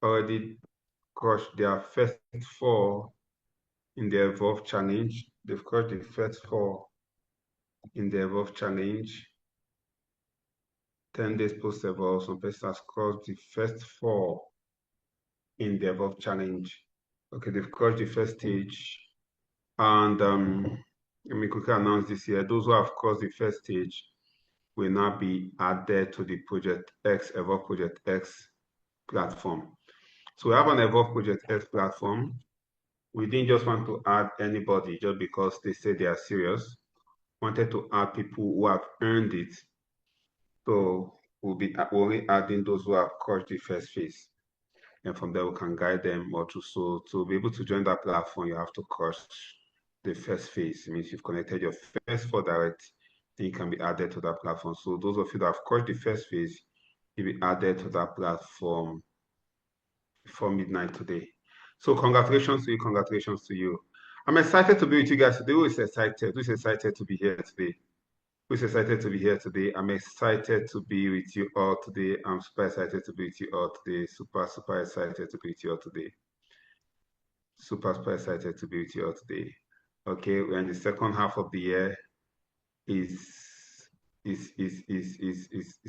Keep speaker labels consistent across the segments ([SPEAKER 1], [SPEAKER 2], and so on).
[SPEAKER 1] already crushed their first four in the Evolve Challenge. They've crushed the first four in the Evolve Challenge. 10 days post-Evolve, some person has crossed the first four in the Evolve Challenge. Okay, they've crushed the first stage. And let me quickly announce this here. Those who have crossed the first stage will now be added to the Project X, Evolve Project X platform. So we have an Evolve Project X platform. We didn't just want to add anybody just because they say they are serious. Wanted to add people who have earned it. So we'll be only adding those who have crossed the first phase. And from there, we can guide them or to be able to join that platform, you have to cross the first phase. It means you've connected your first four direct, then you can be added to that platform. So those of you that have crossed the first phase, you'll be added to that platform before midnight today. So congratulations to you, congratulations to you. I'm excited to be with you guys today. Who is excited? Who is excited to be here today? Who's excited to be here today? I'm excited to be with you all today. I'm super excited to be with you all today. Super, super excited to be with you all today. Super, super excited to be with you all today. Okay, we're in the second half of the year. Is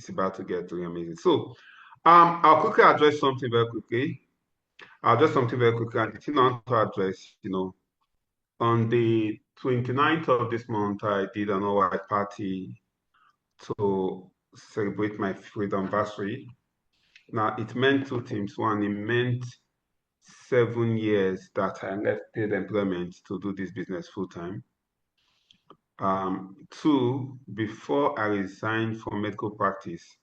[SPEAKER 1] about to get really amazing. So I'll quickly address something very quickly. I'll address something very quickly, and the thing I want to address, on the 29th of this month, I did an all-white party to celebrate my freedom anniversary. Now, it meant two things. One, it meant 7 years that I left paid employment to do this business full time. Two, before I resigned from medical practice,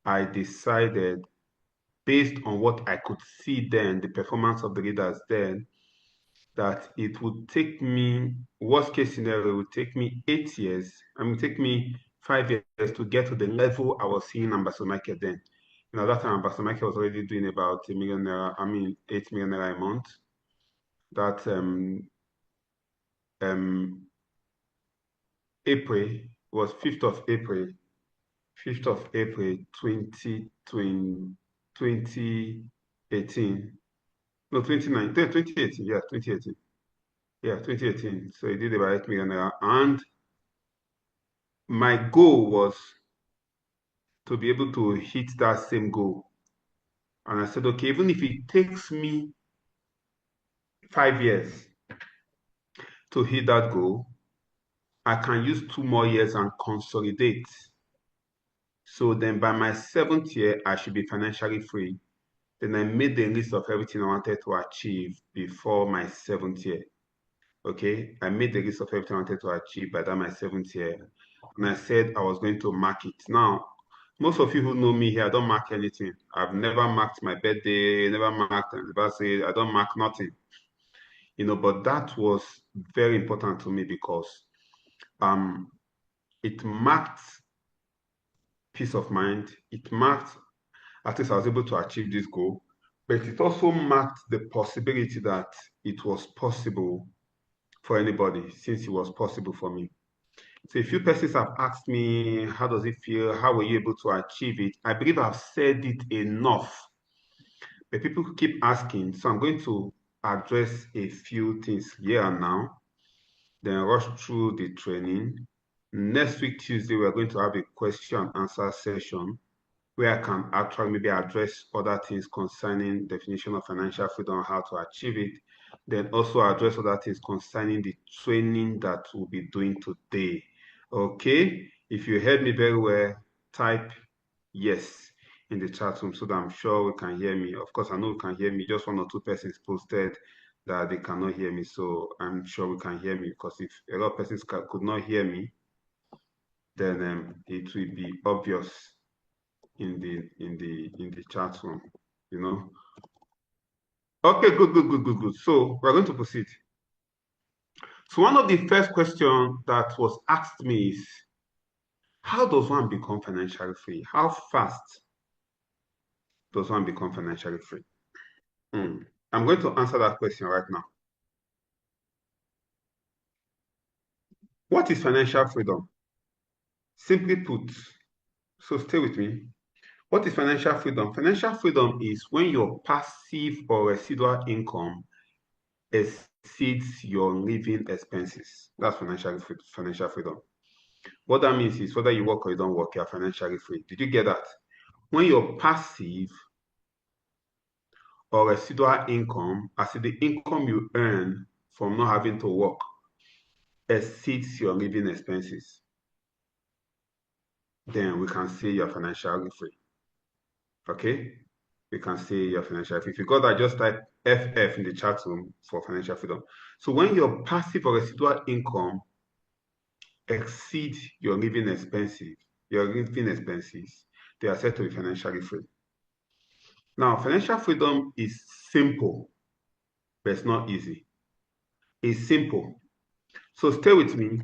[SPEAKER 1] I decided, based on what I could see then, the performance of the leaders then, that it would take me, worst case scenario, it would take me 8 years, and it would take me 5 years to get to the level I was seeing Ambassador Michael then. That time Ambassador Michael was already doing about 8 million naira a month. That April was 5th of April, 2018. No, 2018, yeah, 2018. Yeah, 2018. So he did about 8 million naira. And my goal was to be able to hit that same goal. And I said, okay, even if it takes me 5 years to hit that goal, I can use 2 more years and consolidate. So then by my 7th year, I should be financially free. Then I made the list of everything I wanted to achieve before my 7th year. Okay, I made the list of everything I wanted to achieve by that my 7th year. And I said I was going to mark it. Now, most of you who know me here, I don't mark anything. I've never marked my birthday, never marked anniversary. I don't mark nothing. But that was very important to me because it marked peace of mind. It marked, at least I was able to achieve this goal, but it also marked the possibility that it was possible for anybody, since it was possible for me. So a few persons have asked me, how does it feel? How were you able to achieve it? I believe I've said it enough, but people keep asking. So I'm going to address a few things here and now, then rush through the training. Next week, Tuesday, we're going to have a question and answer session where I can actually maybe address other things concerning definition of financial freedom, how to achieve it, then also address other things concerning the training that we'll be doing today. Okay, if you heard me very well, type yes in the chat room so that I'm sure we can hear me. Of course, I know we can hear me. Just one or two persons posted that they cannot hear me, so I'm sure we can hear me, because if a lot of persons could not hear me, then it will be obvious in the chat room, Okay, good. So we're going to proceed. So one of the first questions that was asked me is, how does one become financially free? How fast does one become financially free? I'm going to answer that question right now. What is financial freedom? Simply put, so stay with me. What is financial freedom? Financial freedom is when your passive or residual income exceeds your living expenses. That's financial freedom. What that means is whether you work or you don't work, you're financially free. Did you get that? When your passive or residual income, as in the income you earn from not having to work, exceeds your living expenses, then we can say you're financially free. Okay? We can say you're financially free. If you got that, just type FF in the chat room for financial freedom. So when your passive or residual income exceeds your living expenses, they are said to be financially free. Now, financial freedom is simple, but it's not easy. It's simple. So stay with me.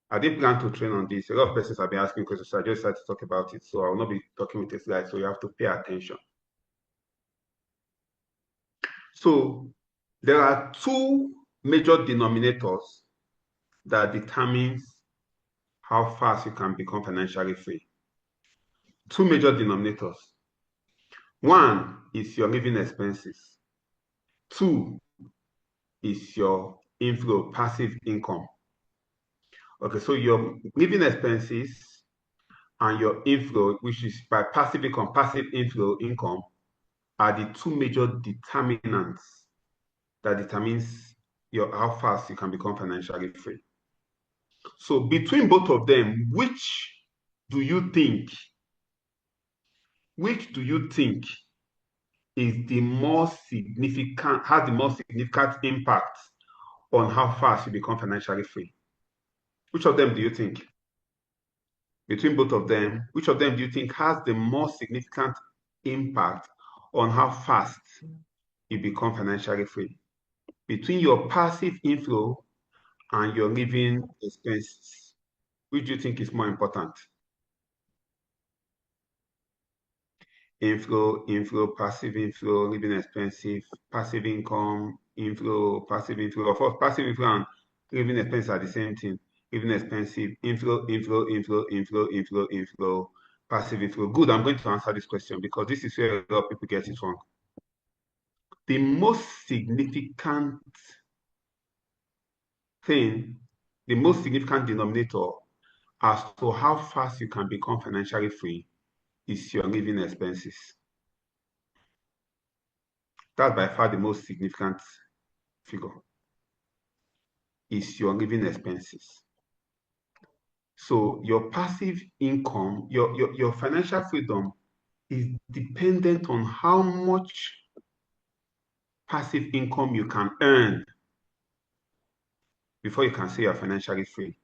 [SPEAKER 1] I didn't plan to train on this. A lot of persons have been asking questions, so I just decided to talk about it. So I will not be talking with this guy, so you have to pay attention. So there are two major denominators that determines how fast you can become financially free. Two major denominators. One is your living expenses. Two is your inflow, passive income. Okay, so your living expenses and your inflow, which is by passive inflow income, are the two major determinants that determines how fast you can become financially free. So between both of them, do you think, which do you think is the most significant, has the most significant impact on how fast you become financially free? Which of them do you think? Between both of them, which of them do you think has the most significant impact on how fast you become financially free? Between your passive inflow and your living expenses, which do you think is more important? Passive inflow, living expensive, passive income, passive inflow. Of course, passive inflow and living expenses are the same thing. Living expensive, inflow, passive inflow. Good, I'm going to answer this question because this is where a lot of people get it wrong. The most significant thing, the most significant denominator as to how fast you can become financially free is your living expenses. That's by far the most significant figure, is your living expenses. So your passive income, your financial freedom is dependent on how much passive income you can earn before you can say you're financially free.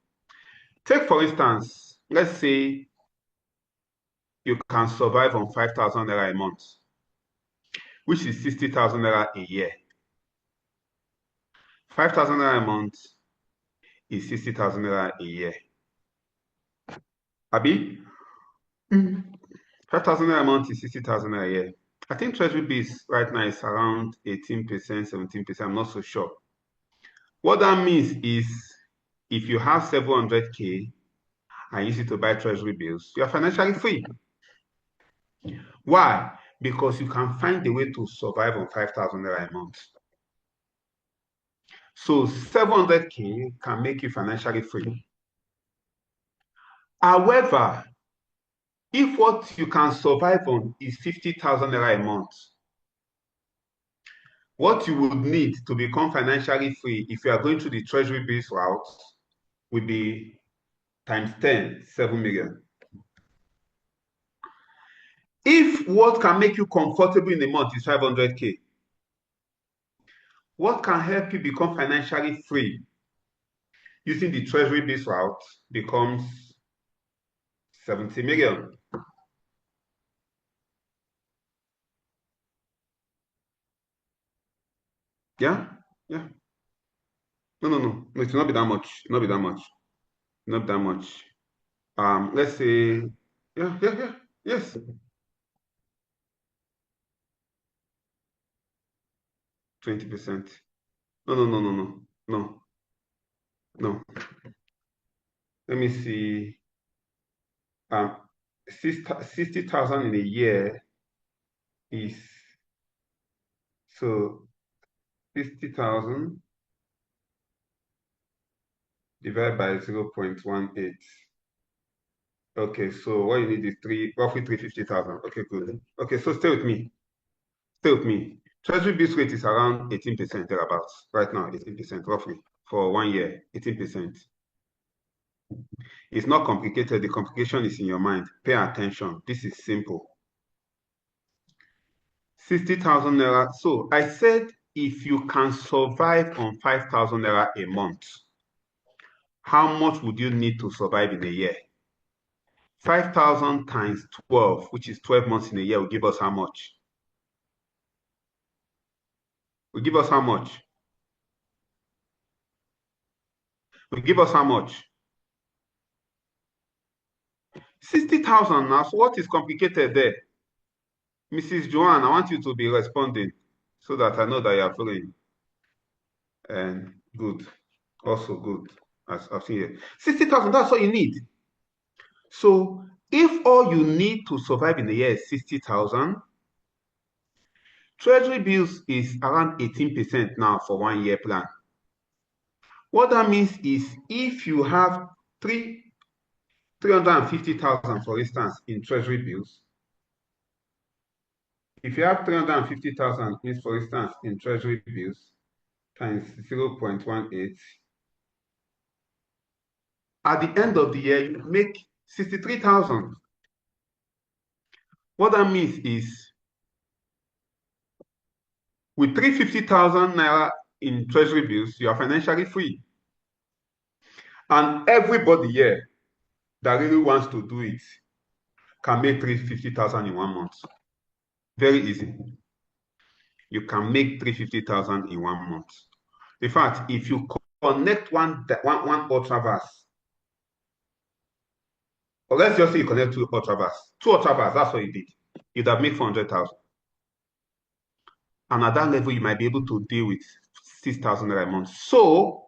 [SPEAKER 1] Take, for instance, let's say you can survive on 5,000 naira a month, which is 60,000 naira a year. 5,000 naira a month is 60,000 naira a year. Abi? 5,000 naira a month is 60,000 naira a year. I think treasury bills right now is around 18%, 17%. I'm not so sure. What that means is if you have 700K and use it to buy treasury bills, you are financially free. Why? Because you can find a way to survive on 5,000 naira a month. So 700K can make you financially free. However, if what you can survive on is 50,000 naira a month, what you would need to become financially free if you are going through the treasury bills route would be times 10, 7 million. If what can make you comfortable in a month is 500K, what can help you become financially free using the treasury bills route becomes 70 million. Yeah? Yeah. No. It will not be that much. It will not be that much. Not that much. Let's say, yes. 20%. No. Let me see. 60,000 in a year is, so 60,000 divided by 0.18. Okay, so what you need is roughly 350,000. Okay, good. Okay, so stay with me. Stay with me. Treasury bills rate is around 18% thereabouts. Right now, 18% roughly for 1 year, 18%. It's not complicated. The complication is in your mind. Pay attention. This is simple. 60,000 naira. So I said if you can survive on 5,000 naira a month, how much would you need to survive in a year? 5,000 times 12, which is 12 months in a year, will give us how much? Will give us how much? Will give us how much? 60,000 now. So what is complicated there? Mrs. Joanne, I want you to be responding so that I know that you are feeling and good. Also good. As I've seen here. 60,000, that's all you need. So if all you need to survive in a year is 60,000, treasury bills is around 18% now for 1 year plan. What that means is if you have 350,000, for instance, in treasury bills, if you have 350,000, means for instance, in treasury bills, times 0.18, at the end of the year, you make 63,000. What that means is with 350,000 naira in treasury bills, you are financially free. And everybody here that really wants to do it can make 350,000 in 1 month. Very easy. You can make 350,000 in 1 month. In fact, if you connect one ultraverse, or let's just say you connect two ultraverse, that's what you did. You'd have made 400,000. And at that level, you might be able to deal with 6,000 a month. So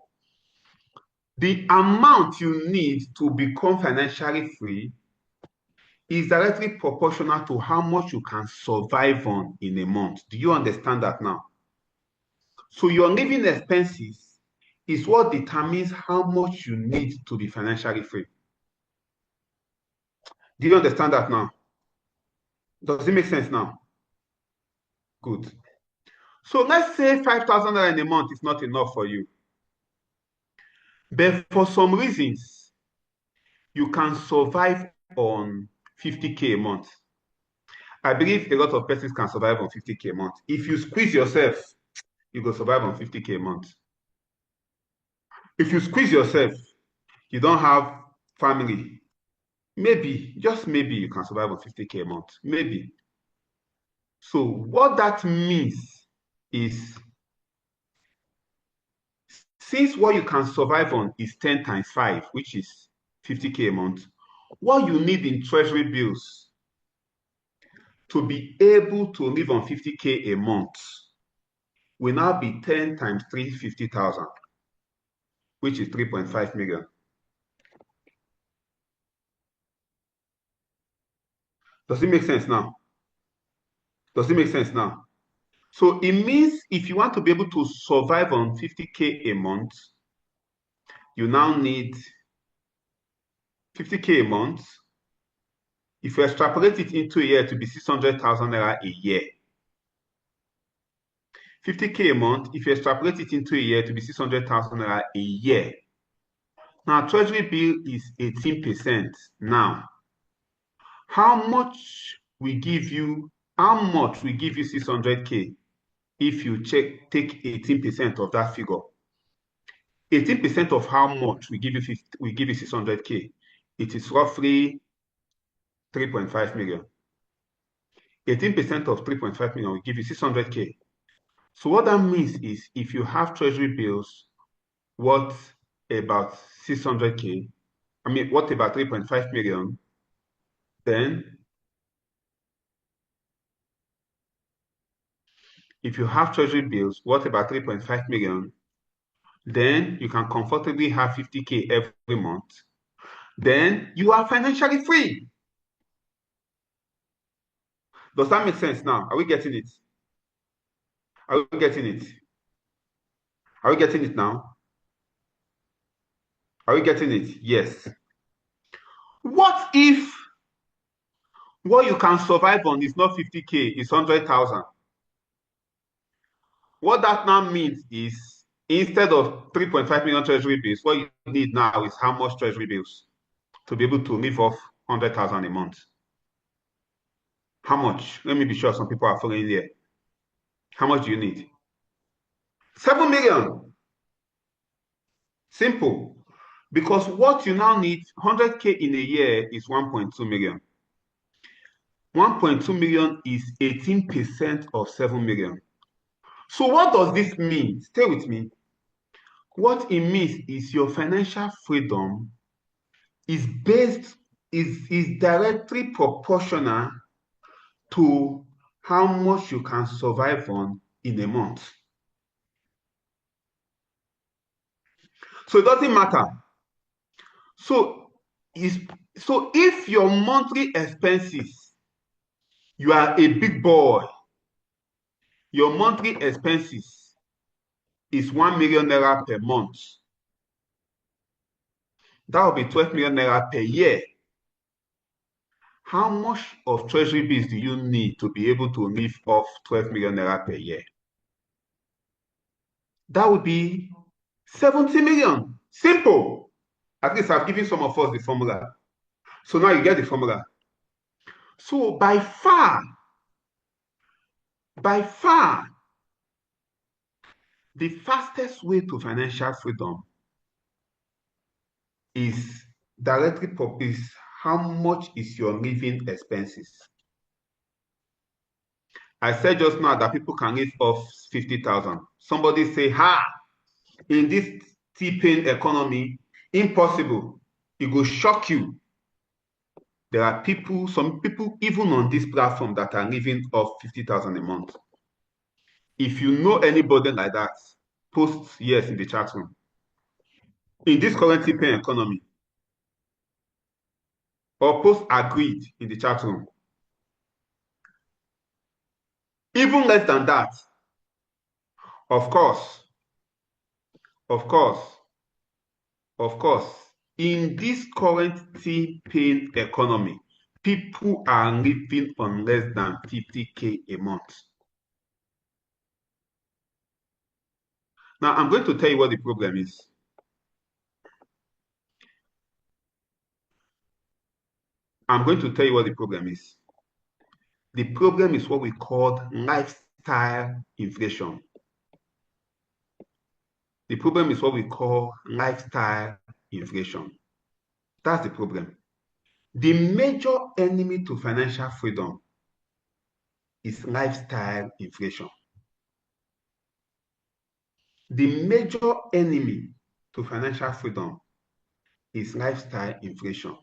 [SPEAKER 1] the amount you need to become financially free is directly proportional to how much you can survive on in a month. Do you understand that now? So your living expenses is what determines how much you need to be financially free. Do you understand that now? Does it make sense now? Good. So let's say 5,000 naira in a month is not enough for you. But for some reasons, you can survive on 50K a month. I believe a lot of persons can survive on 50K a month. If you squeeze yourself, you go survive on 50K a month. If you squeeze yourself, you don't have family, maybe, just maybe you can survive on 50K a month. Maybe. So what that means is since what you can survive on is 10 times 5, which is 50K a month, what you need in treasury bills to be able to live on 50K a month will now be 10 times 350,000, which is 3.5 million. Does it make sense now? Does it make sense now? So it means if you want to be able to survive on 50K a month, you now need 50K a month. If you extrapolate it into a year to be 600,000 naira a year, 50K a month, if you extrapolate it into a year to be 600,000 naira a year. Now, treasury bill is 18% now. How much we give you 600K if you take 18% of that figure? 18% of how much we give you 600K? It is roughly 3.5 million. 18% of 3.5 million will give you 600K. So what that means is if you have treasury bills worth about 600K, what about 3.5 million, then if you have treasury bills worth about 3.5 million, then you can comfortably have 50K every month. Then you are financially free. Does that make sense now? Are we getting it? Are we getting it? Are we getting it now? Are we getting it? Yes. What if what you can survive on is not 50K, it's 100,000? What that now means is instead of 3.5 million treasury bills, what you need now is how much treasury bills to be able to live off 100,000 a month. How much? Let me be sure some people are following here. How much do you need? 7 million. Simple. Because what you now need, 100K in a year is 1.2 million. 1.2 million is 18% of 7 million. So what does this mean? Stay with me. What it means is your financial freedom is directly proportional to how much you can survive on in a month. So it doesn't matter. So if your monthly expenses, you are a big boy, your monthly expenses is 1 million naira per month. That will be 12 million naira per year. How much of treasury bills do you need to be able to live off 12 million naira per year? That would be 70 million. Simple. At least I've given some of us the formula. So now you get the formula. So by far, the fastest way to financial freedom is is how much is your living expenses. I said just now that people can live off 50,000. Somebody say, in this T-pain economy, impossible. It will shock you. There are people, some people even on this platform that are living off 50,000 a month. If you know anybody like that, post yes in the chat room. In this current T-pain economy, or post agreed in the chat room. Even less than that, of course, in this current T-pain economy, people are living on less than 50K a month. Now, I'm going to tell you what the problem is. I'm going to tell you what the problem is. The problem is what we call lifestyle inflation. The problem is what we call lifestyle inflation. That's the problem. The major enemy to financial freedom is lifestyle inflation. The major enemy to financial freedom is lifestyle inflation.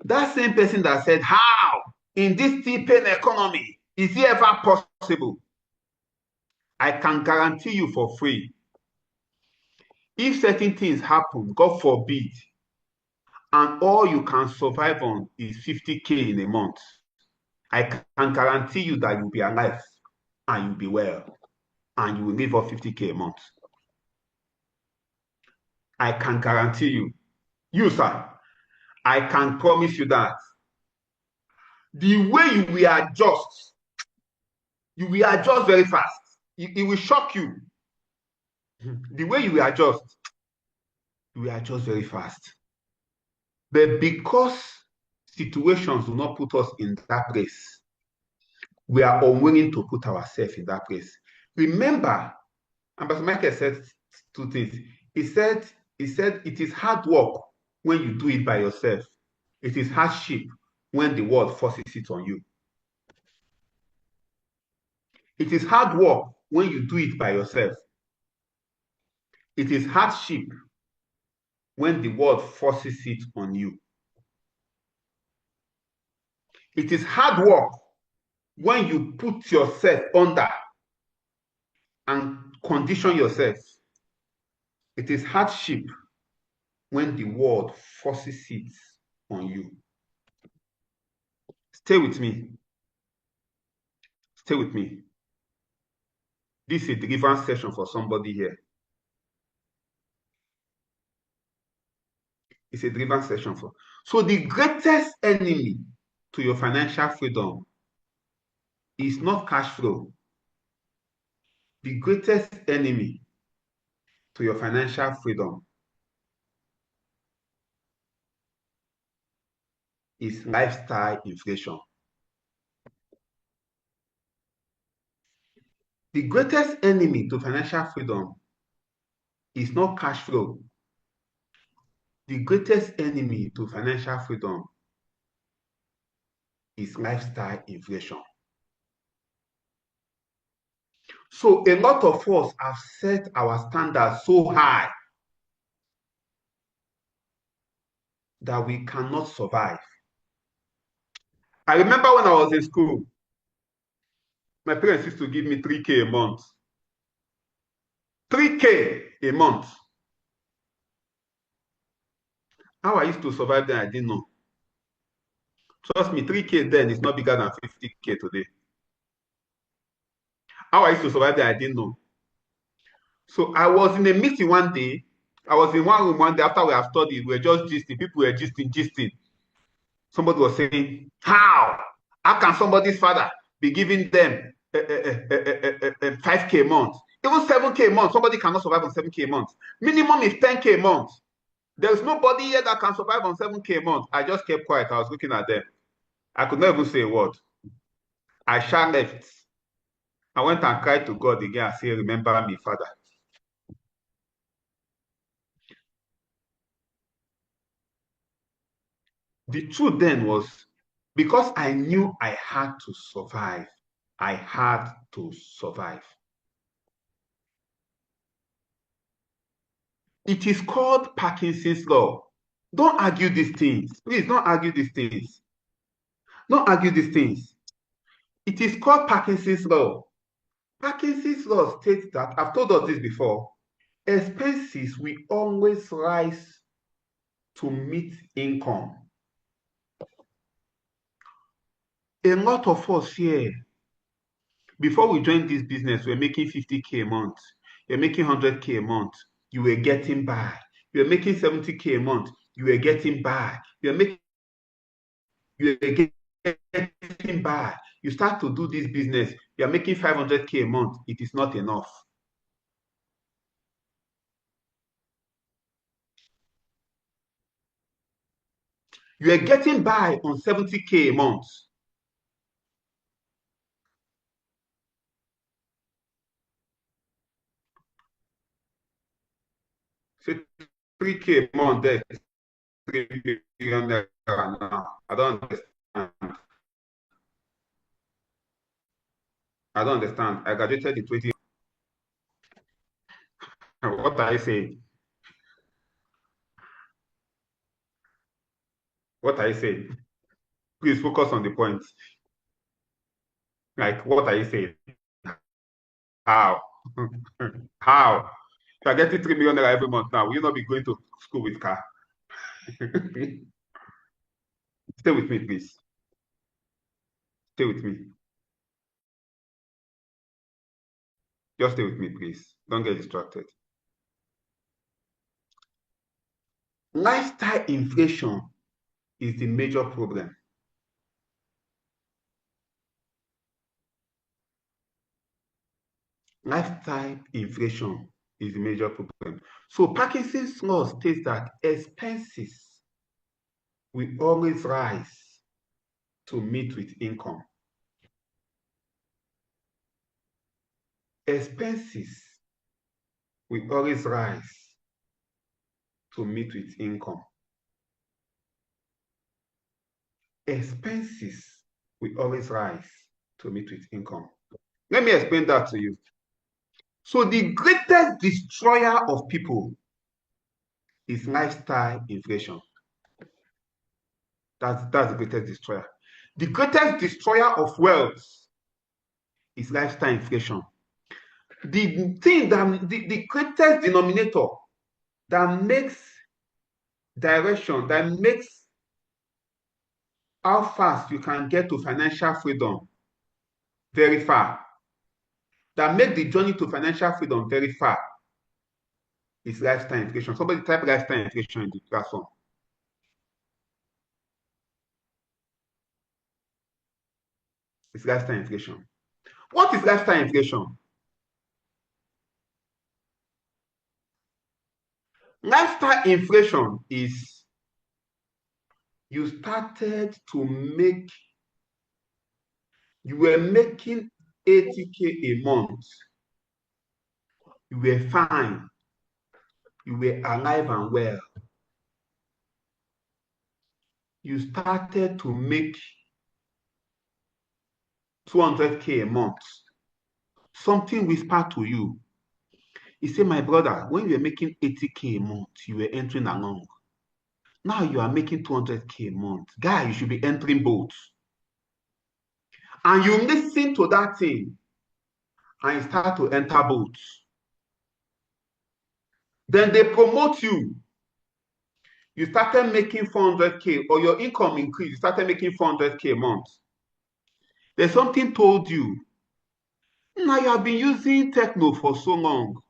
[SPEAKER 1] That same person that said, how in this T-pain economy is it ever possible? I can guarantee you for free, if certain things happen, God forbid, and all you can survive on is 50K in a month, I can guarantee you that you'll be alive and you'll be well and you will live off 50K a month. I can guarantee you. You, sir, I can promise you that. The way you will adjust very fast. It will shock you. The way you will adjust very fast. But because situations do not put us in that place, we are unwilling to put ourselves in that place. Remember, Ambassador Michael said two things. He said it is hard work when you do it by yourself. It is hardship when the world forces it on you. It is hard work when you do it by yourself. It is hardship when the world forces it on you. It is hard work when you put yourself under and condition yourself. It is hardship when the world forces it on you. Stay with me. Stay with me. This is a deliverance session for somebody here. It's a deliverance session for. So the greatest enemy to your financial freedom is not cash flow. The greatest enemy to your financial freedom is lifestyle inflation. The greatest enemy to financial freedom is not cash flow. The greatest enemy to financial freedom is lifestyle inflation. So a lot of us have set our standards so high that we cannot survive. I remember when I was in school, my parents used to give me 3K a month. 3K a month. How I used to survive then, I didn't know. Trust me, 3K then is not bigger than 50K today. How I used to survive then, I didn't know. So I was in a meeting one day. I was in one room one day after we have studied. We were just gisting. People were gisting. Somebody was saying, how? How can somebody's father be giving them 5K a month? Even 7K a month. Somebody cannot survive on 7K a month. Minimum is 10K a month. There's nobody here that can survive on 7K a month. I just kept quiet. I was looking at them. I could not even say a word. I sha left. I went and cried to God again and said, remember me, Father. The truth then was, because I knew I had to survive, I had to survive. It is called Parkinson's law. Don't argue these things. Please don't argue these things. Don't argue these things. It is called Parkinson's law. Parkinson's law states that, I've told us this before, expenses will always rise to meet income. A lot of us here, before we joined this business, we're making 50K a month. You're making 100K a month. You were getting by. You're making 70K a month. You were getting by. You were getting by. You start to do this business. You're making 500K a month. It is not enough. You are getting by on 70K a month. So 3K a month, there's 3 million now. I don't understand. I don't understand. I graduated in 20. What are you saying? What are you saying? Please focus on the point. Like, what are you saying? How? How? If you're getting 3 million every month now, will you not be going to school with car? Stay with me, please. Stay with me. Just stay with me, please. Don't get distracted. Lifestyle inflation is the major problem. Lifestyle inflation is the major problem. So Parkinson's law states that expenses will always rise to meet with income. Expenses will always rise to meet with income. Expenses will always rise to meet with income. Let me explain that to you. So the greatest destroyer of people is lifestyle inflation. That's the greatest destroyer. The greatest destroyer of wealth is lifestyle inflation. The thing that the greatest denominator that makes direction, that makes how fast you can get to financial freedom very far, that make the journey to financial freedom very far, is lifestyle inflation. Somebody type lifestyle inflation in the platform. It's lifestyle inflation. What is lifestyle inflation? Lifestyle inflation is you started to make, you were making 80K a month. You were fine. You were alive and well. You started to make 200K a month. Something whispered to you. He said, my brother, when you were making 80K a month, you were entering along. Now you are making 200K a month. Guy, you should be entering both. And you listen to that thing and you start to enter both. Then they promote you. You started making 400K, or your income increased. You started making 400K a month. There's something told you. Now you have been using techno for so long.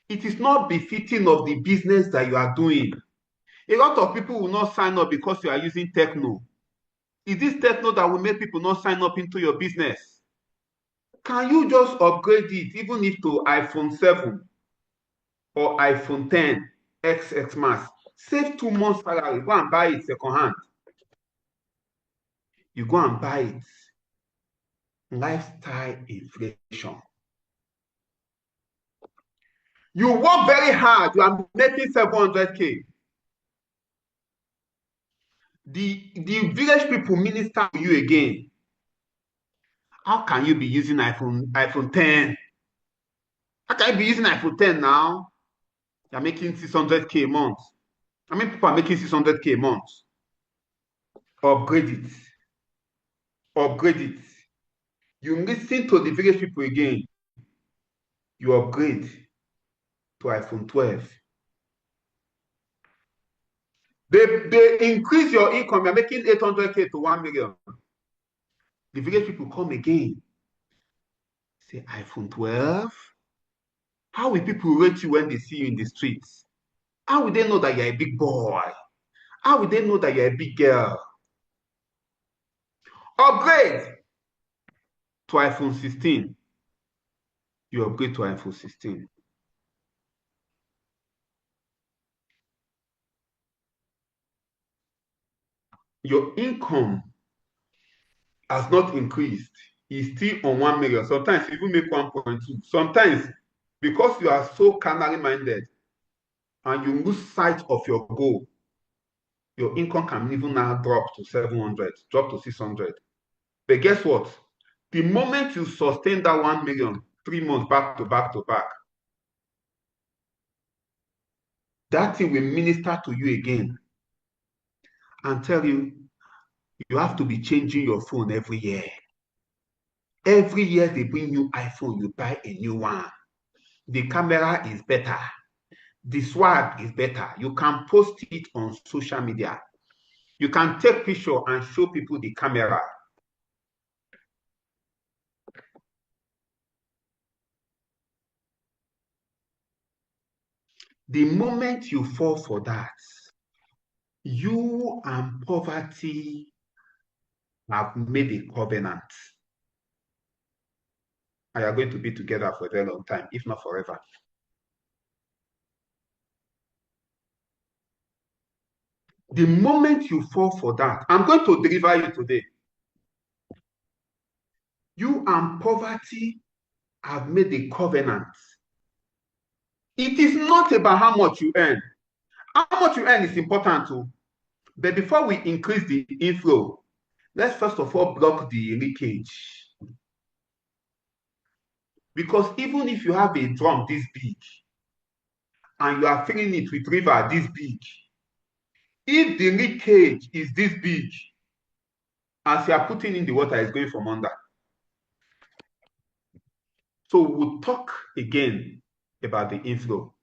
[SPEAKER 1] It is not befitting of the business that you are doing. A lot of people will not sign up because you are using techno. Is this techno that will make people not sign up into your business? Can you just upgrade it, even if to iPhone 7 or iPhone 10 XX Max? Save 2 months salary, go and buy it second hand. You go and buy it. Lifestyle inflation. You work very hard, you are making 700K. The village people minister to you again. How can you be using iPhone 10? How can you be using iPhone 10 now? You're making 600K a month. How many people are making 600K a month? Upgrade it. Upgrade it. You listen to the village people again. You upgrade to iPhone 12. They increase your income. You're making 800K to 1 million. The village people come again. Say, iPhone 12? How will people rate you when they see you in the streets? How will they know that you're a big boy? How will they know that you're a big girl? Upgrade to iPhone 16. You upgrade to iPhone 16. Your income has not increased. It's still on 1 million. Sometimes you even make 1.2. Sometimes, because you are so carnally minded and you lose sight of your goal, your income can even now drop to 700, drop to 600. But guess what? The moment you sustain that 1 million, 3 months back to back to back, that thing will minister to you again and tell you, you have to be changing your phone every year. Every year they bring new iPhone, you buy a new one. The camera is better. The swag is better. You can post it on social media. You can take picture and show people the camera. The moment you fall for that, you and poverty have made a covenant. And you are going to be together for a very long time, if not forever. The moment you fall for that, I'm going to deliver you today. You and poverty have made a covenant. It is not about how much you earn. How much you earn is important too. But before we increase the inflow, let's first of all block the leakage. Because even if you have a drum this big and you are filling it with river this big, if the leakage is this big, as you are putting in the water, it's going from under. So we'll talk again about the inflow.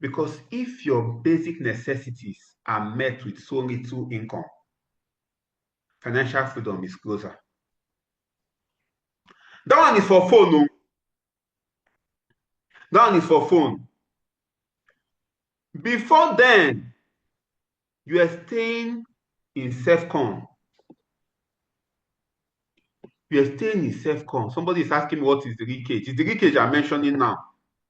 [SPEAKER 1] Because if your basic necessities are met with so little income, Financial freedom is closer. That one is for phone. No? That one is for phone. Before then, you are staying in self-con. You are staying in self-con. Somebody is asking me what is the leakage. It's the leakage I'm mentioning now.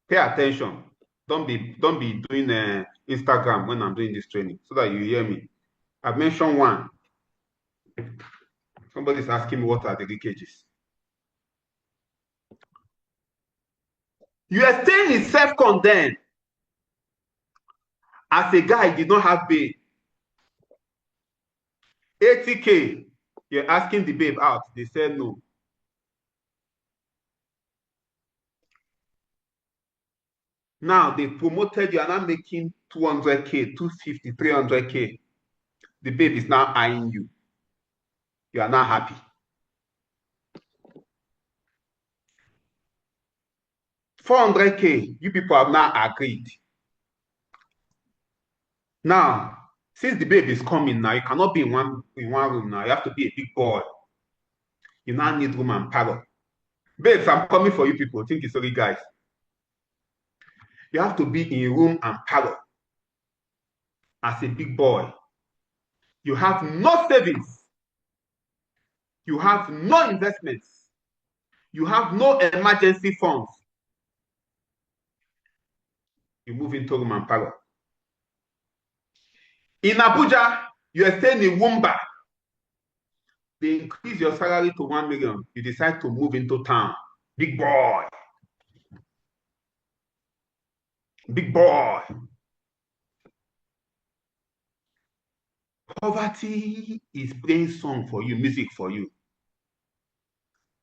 [SPEAKER 1] Pay attention. Don't be doing Instagram when I'm doing this training so that you hear me. I've mentioned one. Somebody is asking me what are the leakages. You are staying in self-con then. As a guy, did not have babe. 80K. You're asking the babe out. They said no. Now they promoted you are now making 200K, 250, 300K. The babe is now eyeing you. You are not happy. 400K, you people have now agreed. Now, since the babe is coming now, you cannot be in one room now. You have to be a big boy. You now need room and parlor. Babes, I'm coming for you people. Think it's only guys. You have to be in room and parlor as a big boy. You have no savings. You have no investments. You have no emergency funds. You move into room and parlor. In Abuja, you are staying in Wumba. They increase your salary to 1 million. You decide to move into town. Big boy. Big boy. Poverty is playing song for you, music for you.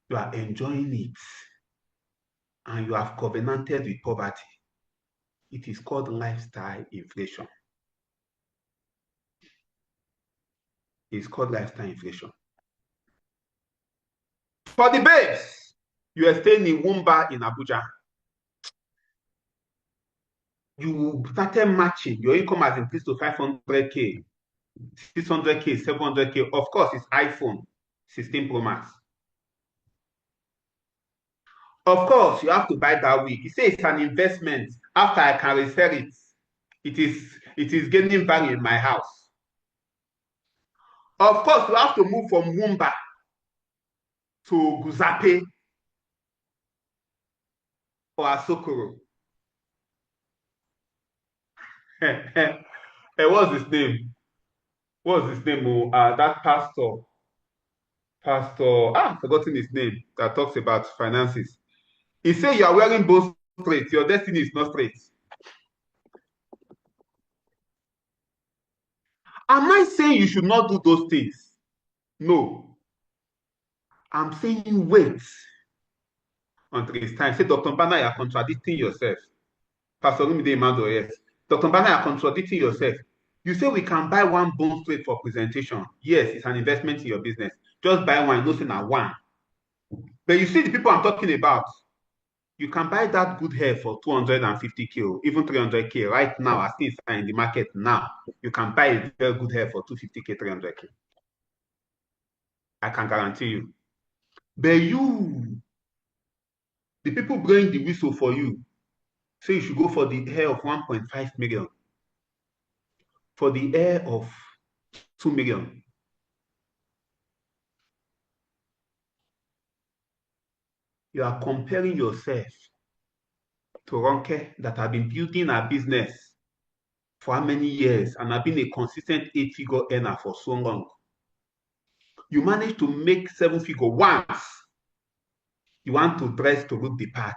[SPEAKER 1] You are enjoying it. And you have covenanted with poverty. It is called lifestyle inflation. It's called lifestyle inflation. For the babes, you are staying in Wumba in Abuja. You started matching. Your income has increased to 500K, 600K, 700K. Of course, it's iPhone 16 Pro Max. Of course, you have to buy that wig. You say it's an investment. After I can resell it, it is gaining value in my house. Of course, you have to move from Wumba to Guzape or Asokoro. Hey, what's his name? What's his name? Oh, that I've forgotten his name, that talks about finances. He said you are wearing both straight. Your destiny is not straight. Am I saying you should not do those things? No. I'm saying wait until it's time. Say, Dr. Mbana, you're contradicting yourself. Pastor Lumide Imando, yes. Dr. Mbana, you're contradicting yourself. You say we can buy one bone straight for presentation. Yes, it's an investment in your business. Just buy one, no saying one. But you see the people I'm talking about, you can buy that good hair for 250K, even 300K right now, as things are in the market now. You can buy a very good hair for 250K, 300K. I can guarantee you. But you, the people blowing the whistle for you, say you should go for the hair of 1.5 million, for the hair of 2 million. You are comparing yourself to Ronke that have been building a business for how many years and have been a consistent 8-figure earner for so long. You managed to make 7-figure once. You want to dress to look the part.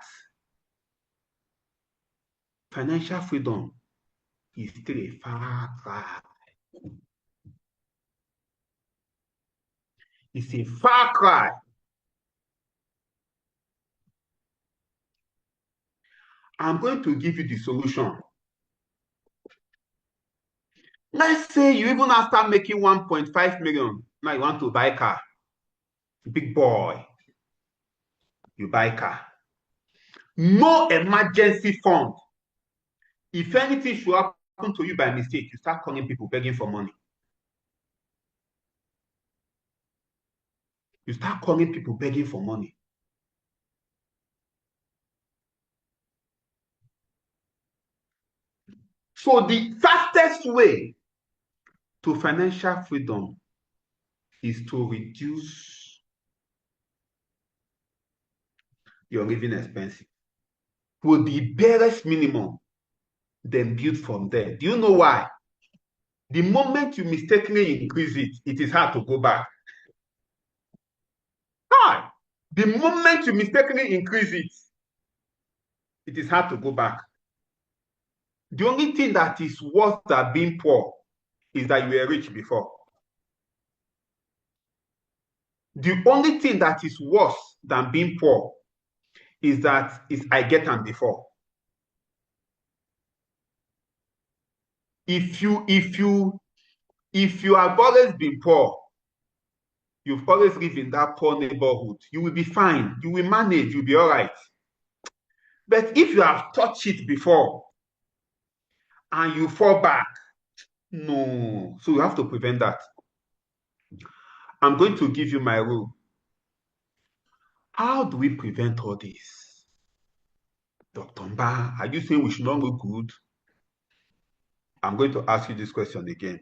[SPEAKER 1] Financial freedom is still a far cry. It's a far cry. I'm going to give you the solution. Let's say you even after making 1.5 million, now you want to buy a car. Big boy, you buy a car. No emergency fund. If anything should happen to you by mistake, you start calling people begging for money. You start calling people begging for money. So the fastest way to financial freedom is to reduce your living expenses to the barest minimum, then build from there. Do you know why? The moment you mistakenly increase it, it is hard to go back. Hi! The moment you mistakenly increase it, it is hard to go back. The only thing that is worse than being poor is that you were rich before. The only thing that is worse than being poor is that is I get them before. If you have always been poor, you've always lived in that poor neighborhood, you will be fine. You will manage. You'll be all right. But if you have touched it before and you fall back, no. So you have to prevent that. I'm going to give you my rule. How do we prevent all this? Dr. Mba, are you saying we should not look good? I'm going to ask you this question again.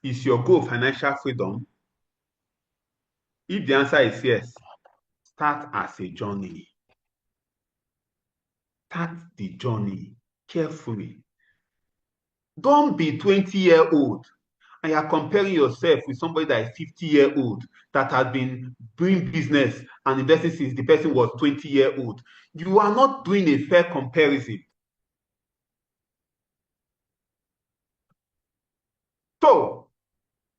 [SPEAKER 1] Is your goal financial freedom? If the answer is yes, start as a journey. Start the journey carefully. Don't be 20-year-old and you're comparing yourself with somebody that is 50-year-old that has been doing business and investing since the person was 20-year-old. You are not doing a fair comparison. So,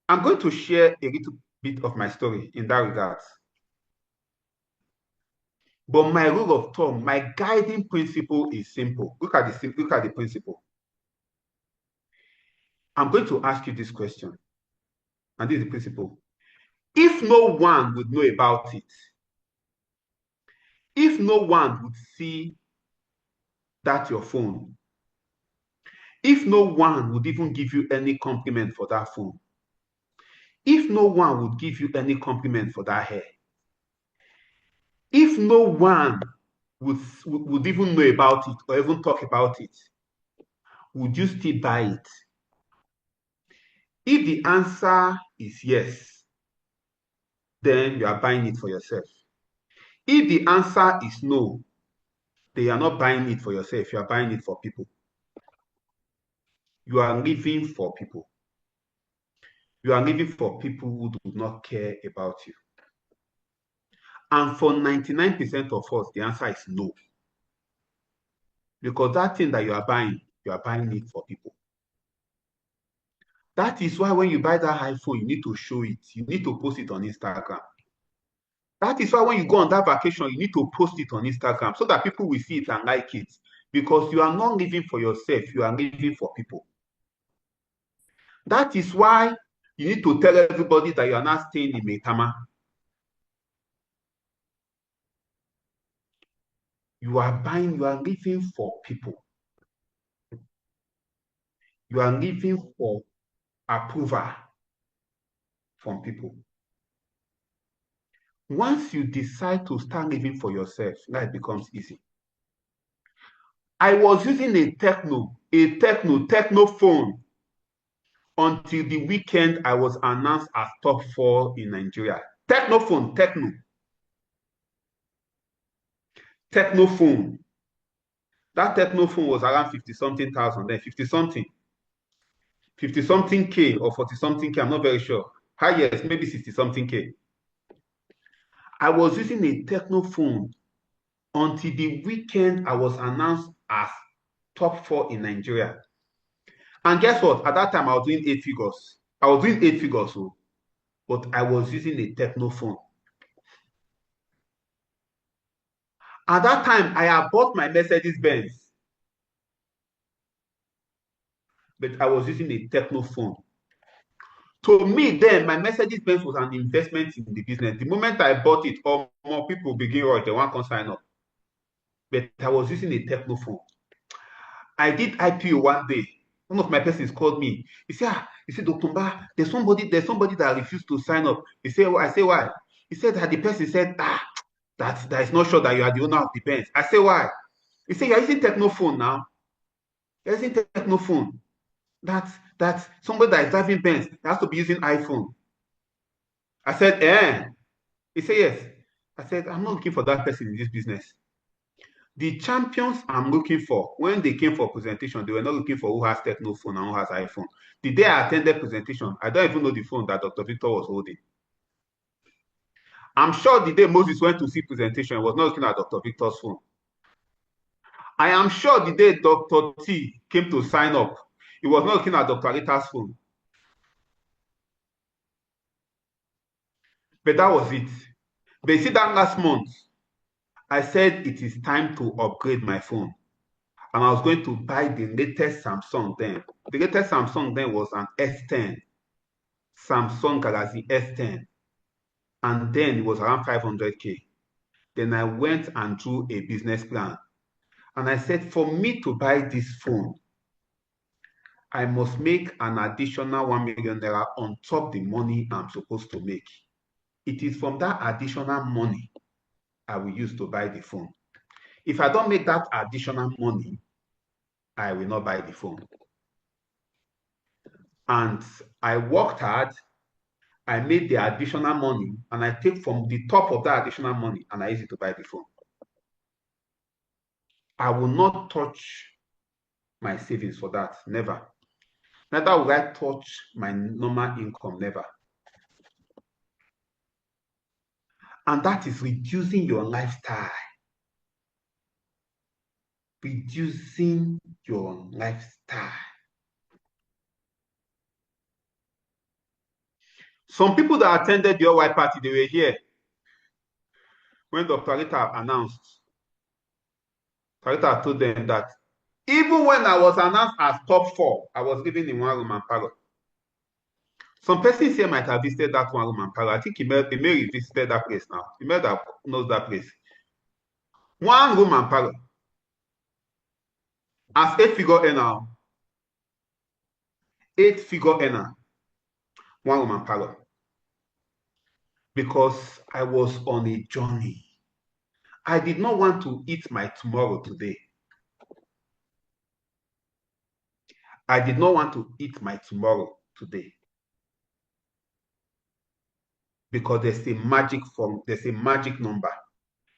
[SPEAKER 1] I'm going to share a little bit of my story in that regard. But my rule of thumb, my guiding principle is simple. Look at the principle. I'm going to ask you this question, and this is the principle. If no one would know about it, if no one would see that your phone, if no one would even give you any compliment for that phone, if no one would give you any compliment for that hair, if no one would even know about it or even talk about it, would you still buy it? If the answer is yes, then you are buying it for yourself. If the answer is no, then you are not buying it for yourself, you are buying it for people. You are living for people. You are living for people who do not care about you. And for 99% of us, the answer is no. Because that thing that you are buying it for people. That is why when you buy that iPhone, you need to show it. You need to post it on Instagram. That is why when you go on that vacation, you need to post it on Instagram so that people will see it and like it. Because you are not living for yourself, you are living for people. That is why you need to tell everybody that you are not staying in Maitama. You are living for people. You are living for approval from people. Once you decide to start living for yourself, life becomes easy. I was using a techno phone until the weekend I was announced as top 4 in Nigeria. Techno phone. That techno phone was around 50 something thousand, then 50 something K or 40 something K, I'm not very sure. Highest, maybe 60 something K. I was using a techno phone until the weekend I was announced as top 4 in Nigeria. And guess what? At that time, I was doing 8 figures. But I was using a techno phone. At that time, I had bought my Mercedes Benz, but I was using a techno phone. To me, then, my Mercedes Benz was an investment in the business. The moment I bought it, all more people begin, right, they want to sign up. But I was using a techno phone. I did IPO one day. One of my persons called me. He said, Dr. Mba, there's somebody that refused to sign up. I say, why? He said that the person said, that is not sure that you are the owner of the pens. I say, why? He said, you're using Technophone now. You're using Technophone. That somebody that is driving pens has to be using iPhone. I said, eh. He said, yes. I said, I'm not looking for that person in this business. The champions I'm looking for, when they came for presentation, they were not looking for who has Technophone and who has iPhone. The day I attended presentation, I don't even know the phone that Dr. Victor was holding. I'm sure the day Moses went to see presentation, he was not looking at Dr. Victor's phone. I am sure the day Dr. T came to sign up, he was not looking at Dr. Rita's phone. But that was it. But you see that last month, I said it is time to upgrade my phone. And I was going to buy the latest Samsung then. The latest Samsung then was an S10. Samsung Galaxy S10. And then it was around 500K. Then I went and drew a business plan. And I said, for me to buy this phone, I must make an additional 1 million naira on top the money I'm supposed to make. It is from that additional money I will use to buy the phone. If I don't make that additional money, I will not buy the phone. And I worked hard. I made the additional money, and I take from the top of that additional money and I use it to buy the phone. I will not touch my savings for that. Never. Neither will I touch my normal income. Never. And that is reducing your lifestyle. Reducing your lifestyle. Some people that attended the all-white party, they were here when Dr. Rita announced. Rita told them that even when I was announced as top 4, I was living in one room and parlor. Some persons here might have visited that one room and parlor. I think he may visited that place now. He may have knows that place. One room and parlor. As 8-figure earner. 8-figure earner. One room and parlor. Because I was on a journey. I did not want to eat my tomorrow today. I did not want to eat my tomorrow today. Because there's a magic number.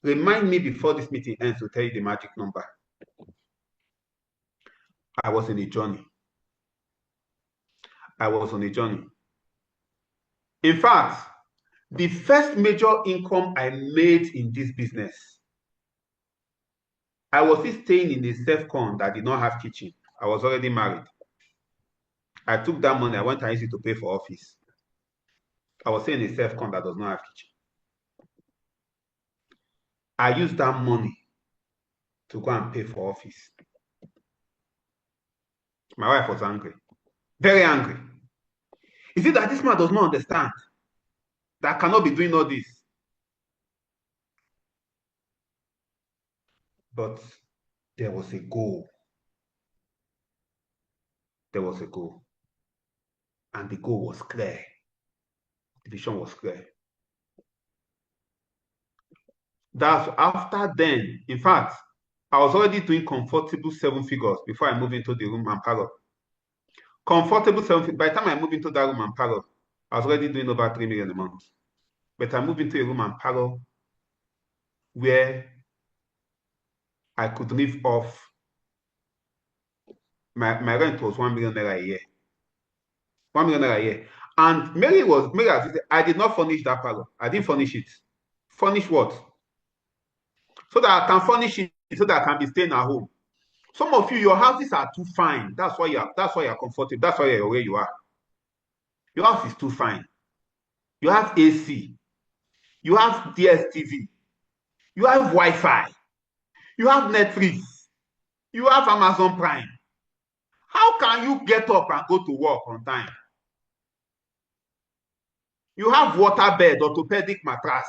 [SPEAKER 1] Remind me before this meeting ends to tell you the magic number. I was in a journey. I was on a journey. In fact, the first major income I made in this business, I was still staying in a self-con that did not have kitchen. I was already married. I took that money, I went and used it to pay for office. I was staying in a self-con that does not have kitchen. I used that money to go and pay for office. My wife was angry. Very angry. Is it that this man does not understand that I cannot be doing all this? But there was a goal. There was a goal. And the goal was clear. The vision was clear. That's after then. In fact, I was already doing comfortable 7 figures before I moved into the room and parlor. Comfortable 7 figures. By the time I moved into that room and parlor, I was already doing over 3 million a month. But I moved into a room and parlor where I could live off. My rent was 1 million naira a year. 1 million naira a year. And Mary, I did not furnish that parlor. I didn't furnish it. Furnish what? So that I can furnish it, so that I can be staying at home. Some of you, your houses are too fine. That's why you're comfortable. That's why you're where you are. Your house is too fine. You have AC. You have DSTV. You have Wi-Fi. You have Netflix. You have Amazon Prime. How can you get up and go to work on time? You have waterbed, orthopedic mattress.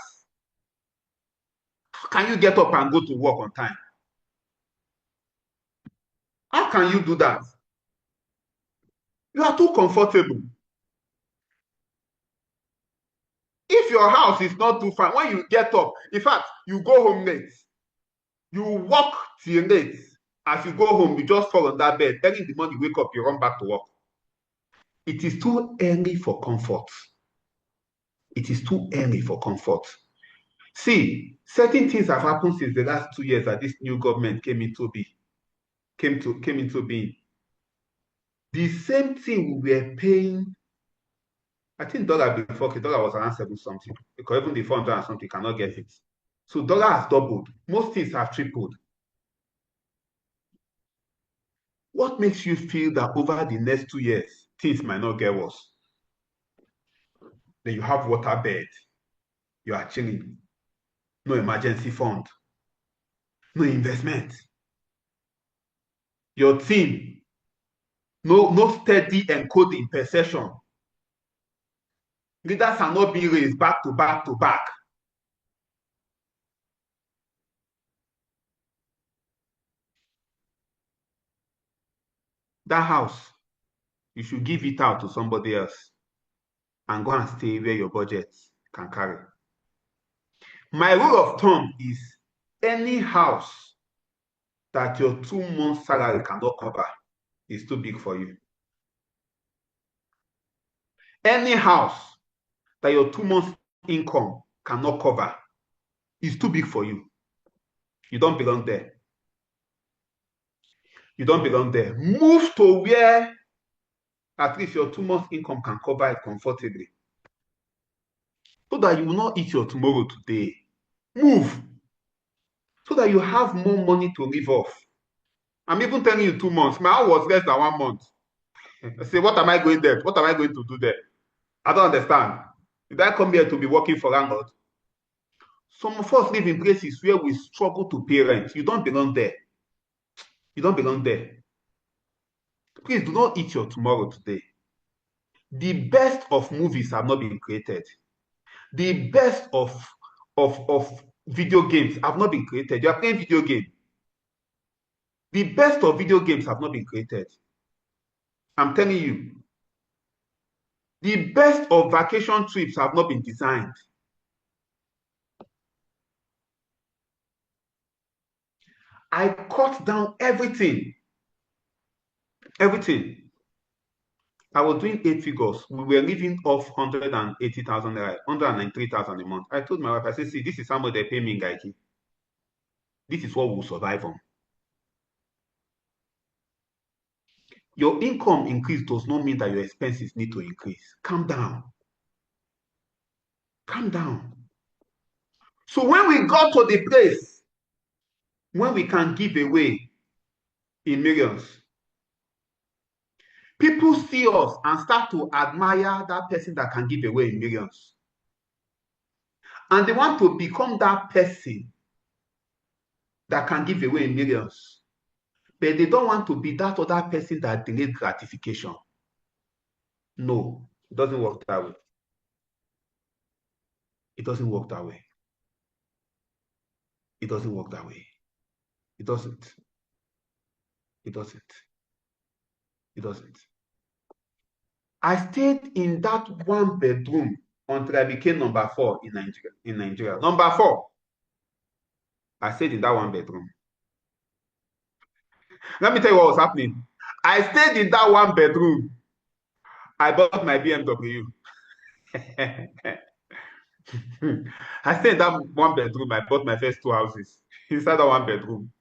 [SPEAKER 1] How can you get up and go to work on time? How can you do that? You are too comfortable. If your house is not too far, when you get up, in fact, you go home late, you walk till late. As you go home, you just fall on that bed. Early in the morning, you wake up, you run back to work. It is too early for comfort. It is too early for comfort. See, certain things have happened since the last 2 years that this new government came into being. The same thing we were paying. I think dollar before, okay, dollar was around 7 something. Because even the 400 and something cannot get it. So dollar has doubled. Most things have tripled. What makes you feel that over the next 2 years, things might not get worse? Then you have water bed. You are chilling. No emergency fund. No investment. Your team, no steady encoding per session. Leaders are not being raised back to back to back. That house, you should give it out to somebody else and go and stay where your budget can carry. My rule of thumb is any house that your 2 months salary cannot cover is too big for you. Any house that your 2 months income cannot cover is too big for you. You don't belong there. You don't belong there. Move to where at least your 2 months income can cover it comfortably. So that you will not eat your tomorrow today. Move. So that you have more money to live off. I'm even telling you 2 months. My house was less than 1 month. I say, what am I going there? What am I going to do there? I don't understand. Did I come here to be working for landlord? Some of us live in places where we struggle to pay rent. You don't belong there. You don't belong there. Please do not eat your tomorrow today. The best of movies have not been created. The best of video games have not been created. You are playing video game. The best of video games have not been created. I'm telling you. The best of vacation trips have not been designed. I cut down everything. Everything. I was doing 8 figures. We were living off 180,000 naira, 193,000 a month. I told my wife, I said, see, this is how much they pay me in Gaiki. This is what we'll survive on. Your income increase does not mean that your expenses need to increase. Calm down. Calm down. So when we got to the place when we can give away in millions, people see us and start to admire that person that can give away in millions. And they want to become that person that can give away in millions. But they don't want to be that other person that delayed gratification. No, it doesn't work that way. It doesn't work that way. It doesn't work that way. It doesn't. It doesn't. It doesn't. I stayed in that one bedroom until I became number 4 in Nigeria. Number 4. I stayed in that one bedroom. Let me tell you what was happening. I stayed in that one bedroom. I bought my BMW. I stayed in that one bedroom. I bought my first 2 houses inside that one bedroom.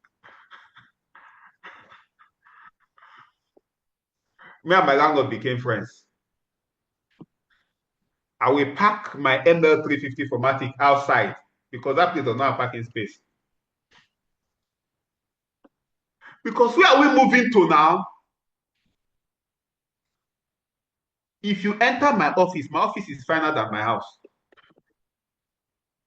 [SPEAKER 1] Me and my landlord became friends. I will park my ML 350 Formatic outside because that place does not have parking space. Because where are we moving to now? If you enter my office is finer than my house.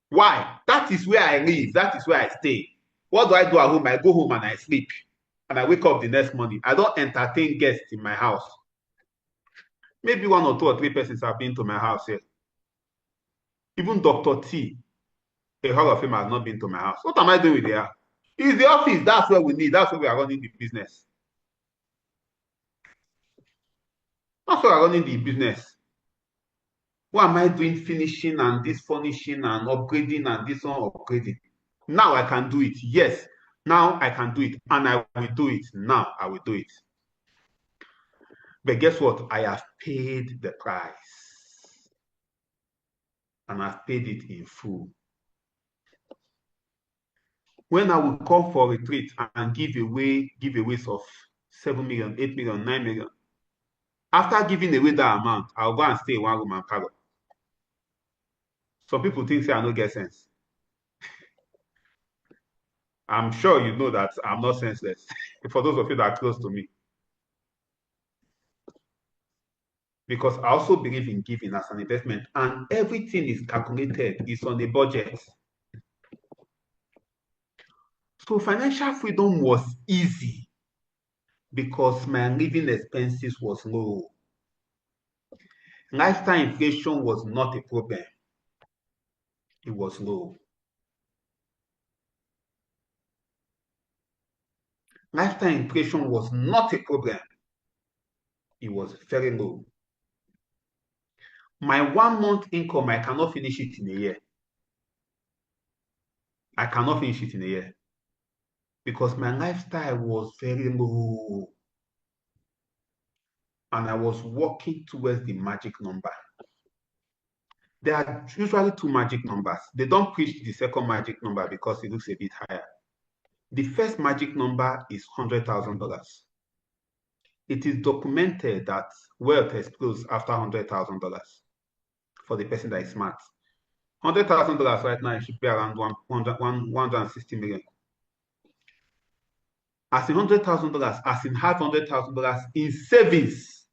[SPEAKER 1] Why? That is where I live. That is where I stay. What do I do at home? I go home and I sleep. And I wake up the next morning. I don't entertain guests in my house. Maybe 1 or 2 or 3 persons have been to my house here. Even Dr. T, a Hall of Fame, has not been to my house. What am I doing with there? It's the office. That's where we need. That's where we are running the business. Also, I'm running the business. What am I doing finishing and this furnishing and upgrading and this one upgrading? Now I can do it. Yes, now I can do it and I will do it. Now I will do it. But guess what? I have paid the price and I've paid it in full. When I will call for retreat and give away giveaways of 7 million, 8 million, 9 million, after giving away that amount, I'll go and stay in one room and parlor. Some people think say I don't get sense. I'm sure you know that I'm not senseless. For those of you that are close to me. Because I also believe in giving as an investment, and everything is calculated, it's on the budget. So financial freedom was easy because my living expenses was low. Lifestyle inflation was not a problem. It was low. Lifestyle inflation was not a problem. It was very low. My 1 month income, I cannot finish it in a year. I cannot finish it in a year because my lifestyle was very low and I was working towards the magic number. There are usually two magic numbers. They don't preach the second magic number because it looks a bit higher. The first magic number is $100,000. It is documented that wealth explodes after $100,000 for the person that is smart. $100,000 right now should be around 160 million. As in $100,000, as in half $100,000 in savings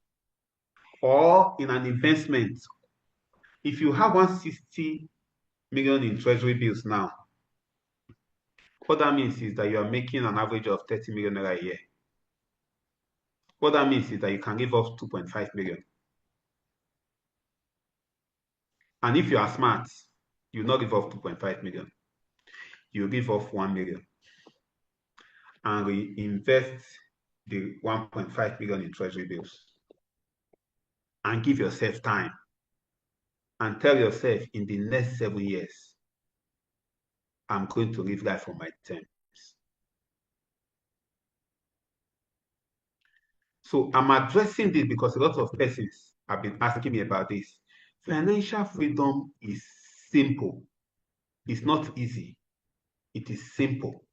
[SPEAKER 1] or in an investment. If you have 160 million in treasury bills now, what that means is that you are making an average of 30 million naira a year. What that means is that you can give off 2.5 million. And if you are smart, you not give off 2.5 million. You give off 1 million and reinvest the 1.5 million in treasury bills. And give yourself time. And tell yourself in the next 7 years, I'm going to live life on my terms. So I'm addressing this because a lot of persons have been asking me about this. Financial freedom is simple. It's not easy. It is simple.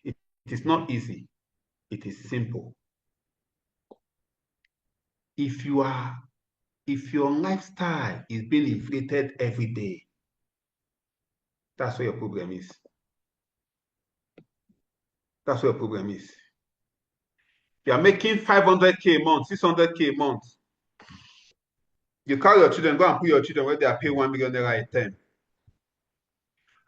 [SPEAKER 1] It is not easy. It is simple. If your lifestyle is being inflated every day, that's where your problem is. That's where your problem is. You are making 500K a month, 600K a month. You carry your children, go and put your children where they are paying 1 million naira a term.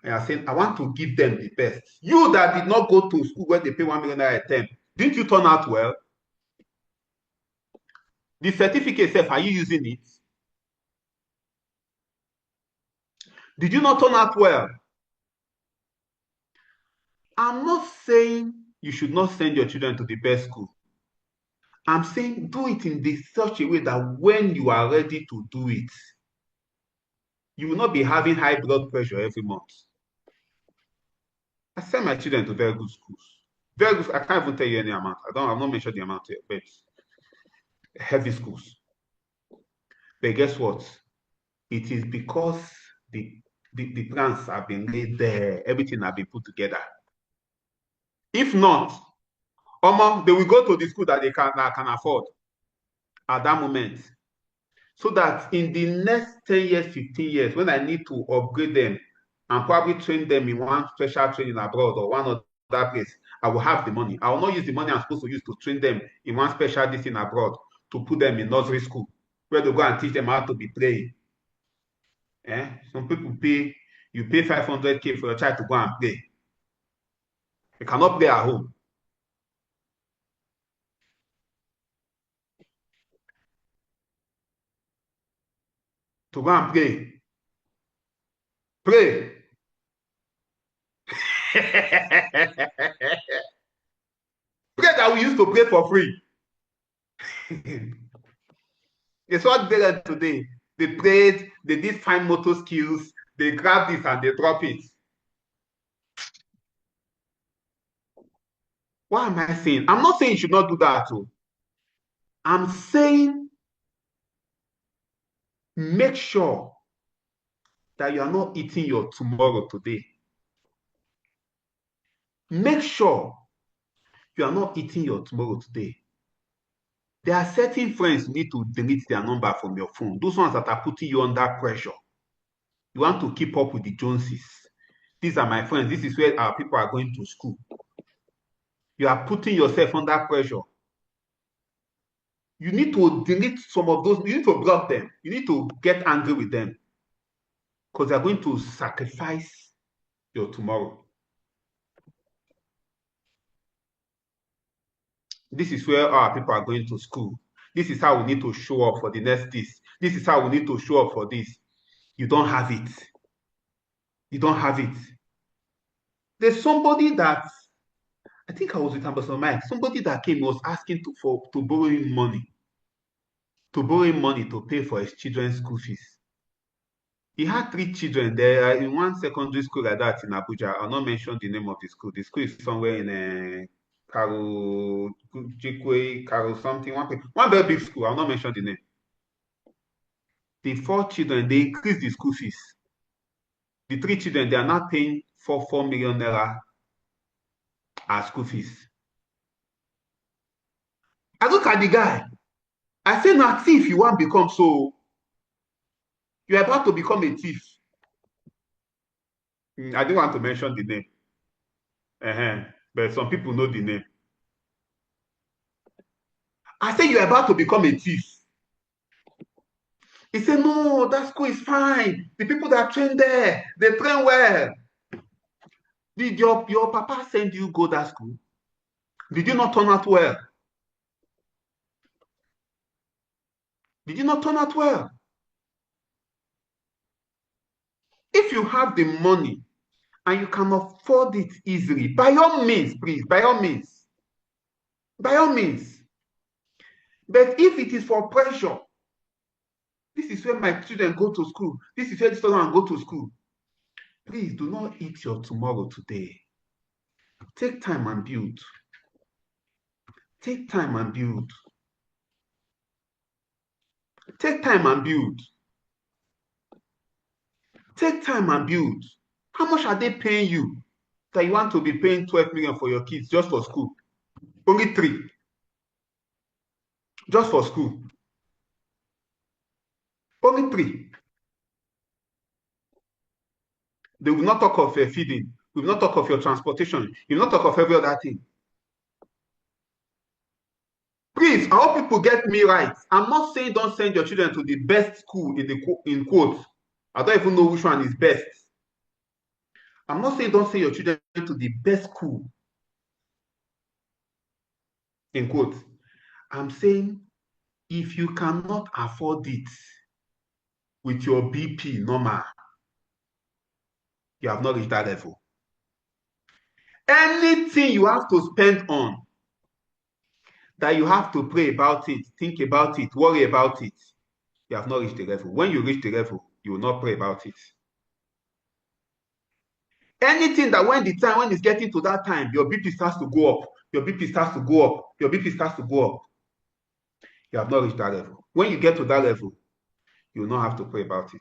[SPEAKER 1] And you're saying, I want to give them the best. You that did not go to school where they pay 1 million naira a term, didn't you turn out well? The certificate itself, are you using it? Did you not turn out well? I'm not saying you should not send your children to the best school. I'm saying do it in such a way that when you are ready to do it, you will not be having high blood pressure every month. I send my children to very good schools. Very good. I can't even tell you any amount. I've not mentioned the amount here, but heavy schools. But guess what? It is because the plans have been laid there. Everything has been put together. If not, they will go to the school that they can afford at that moment. So that in the next 10 years, 15 years, when I need to upgrade them and probably train them in one special training abroad or one other place, I will have the money. I will not use the money I'm supposed to use to train them in one special thing abroad to put them in nursery school, where they go and teach them how to be playing. Some people you pay 500K for your child to go and play. They cannot play at home. To go and play. Play. Play that we used to play for free. They saw they learned today. They played, they did fine motor skills, they grab this and they drop it. What am I saying? I'm not saying you should not do that too. I'm saying make sure that you are not eating your tomorrow today. Make sure you are not eating your tomorrow today. There are certain friends you need to delete their number from your phone. Those ones that are putting you under pressure. You want to keep up with the Joneses. These are my friends. This is where our people are going to school. You are putting yourself under pressure. You need to delete some of those. You need to block them. You need to get angry with them because they're going to sacrifice your tomorrow. This is where our people are going to school. This is how we need to show up for the next this. This is how we need to show up for this. You don't have it. You don't have it. There's somebody that I think I was with Ambassador Mike. Somebody that came was asking to borrow him money, to pay for his children's school fees. He had three children. They are in one secondary school like that in Abuja. I'll not mention the name of the school. The school is somewhere in Karo Jikwe, Karo something. One very big school. I'll not mention the name. The four children, they increased the school fees. The three children, they are not paying for 4 million naira as school fees. I look at the guy. I say, now thief, you want to become so. You're about to become a thief. I didn't want to mention the name. But some people know the name. I say, you're about to become a thief. He said, no, that school is fine. The people that train there, they train well. Did your papa send you go that school? Did you not turn out well? Did you not turn out well? If you have the money and you can afford it easily, by all means, please, by all means. By all means. But if it is for pressure, this is where my children go to school. This is where this one go to school. Please do not eat your tomorrow today. Take time and build. Take time and build. Take time and build. Take time and build. How much are they paying you that you want to be paying 12 million for your kids just for school? Only 3. Just for school. Only 3. They will not talk of feeding. We will not talk of your transportation. You will not talk of every other thing. Please, I hope people get me right. I'm not saying don't send your children to the best school in quotes. I don't even know which one is best. I'm not saying don't send your children to the best school in quotes. I'm saying if you cannot afford it with your BP normal, you have not reached that level. Anything you have to spend on that you have to pray about it, think about it, worry about it, you have not reached the level. When you reach the level, you will not pray about it. Anything that when it's getting to that time, your BP starts to go up, your BP starts to go up, your BP starts to go up, you have not reached that level. When you get to that level, you will not have to pray about it.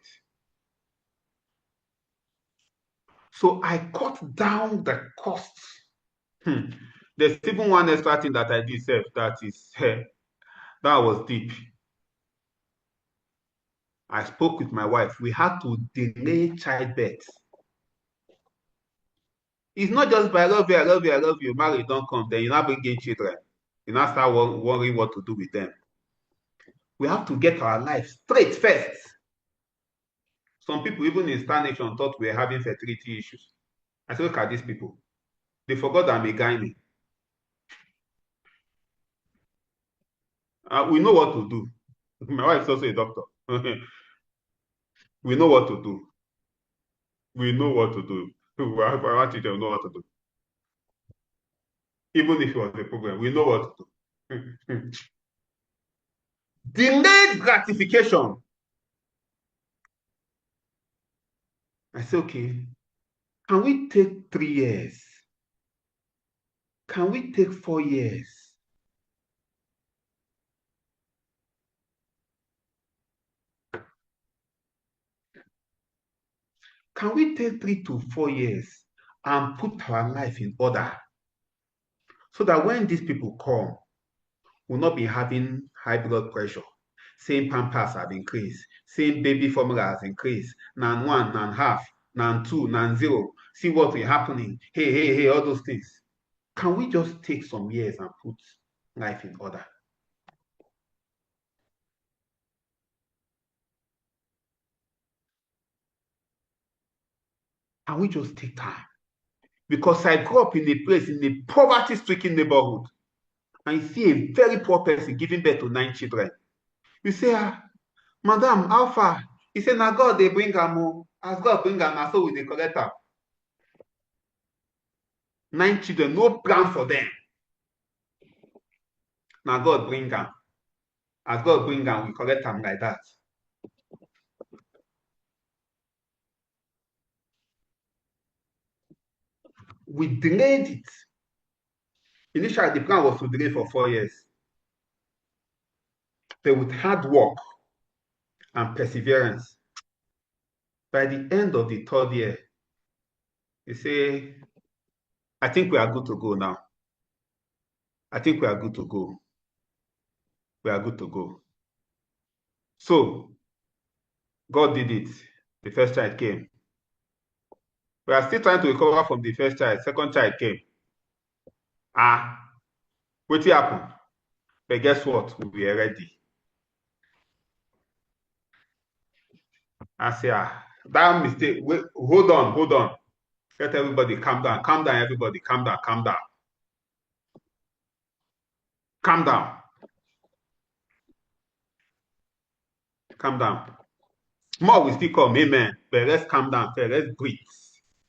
[SPEAKER 1] So I cut down the costs. There's even one extra thing that I did, that is, that was deep. I spoke with my wife. We had to delay childbirth. It's not just by I love you, I love you, I love you. Marriage don't come, then you now bring in children. You now start worrying what to do with them. We have to get our life straight first. Some people, even in Star Nation, thought we were having fertility issues. I said, look at these people. They forgot that I'm a gynae. We know what to do. My wife is also a doctor. We know what to do. We know what to do. Our children know what to do. Even if it was a problem, we know what to do. Delayed gratification. I say, okay, can we take 3 years? Can we take 4 years? Can we take 3 to 4 years and put our life in order so that when these people come, we'll not be having high blood pressure? Same pampers have increased, same baby formula has increased, nan one, nan half, nan two, nan zero. See what is happening. Hey, hey, hey, all those things. Can we just take some years and put life in order? Can we just take time? Because I grew up in a place, in a poverty-stricken neighborhood, and you see a very poor person giving birth to 9 children. You say, ah, Madam, how far? He said, now God, they bring am. As God bring am, so we dey collect am. 9 children, no plan for them. Now God bring am. As God bring am, we collect am like that. We delayed it. Initially, the plan was to delay for 4 years. But with hard work and perseverance, by the end of the third year, you say, I think we are good to go now. I think we are good to go. We are good to go. So, God did it. The first child came. We are still trying to recover from the first child. Second child came. Ah, what happened? But guess what? We are ready. I say, ah, that mistake. Wait, hold on, hold on. Let everybody calm down. Calm down, everybody. Calm down, calm down. Calm down. Calm down. More will still come, amen. But let's calm down first. Let's breathe.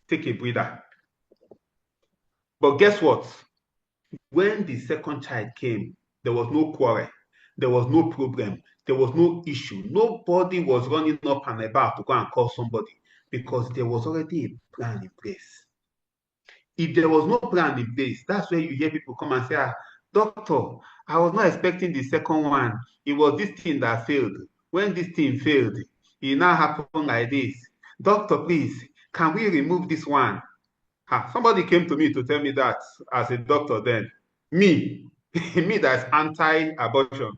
[SPEAKER 1] Take a breather. But guess what? When the second child came, there was no quarrel. There was no problem. There was no issue. Nobody was running up and about to go and call somebody because there was already a plan in place. If there was no plan in place, that's where you hear people come and say, ah, doctor, I was not expecting the second one. It was this thing that failed. When this thing failed, it now happened like this. Doctor, please, can we remove this one? Somebody came to me to tell me that as a doctor then. Me, me that's anti-abortion.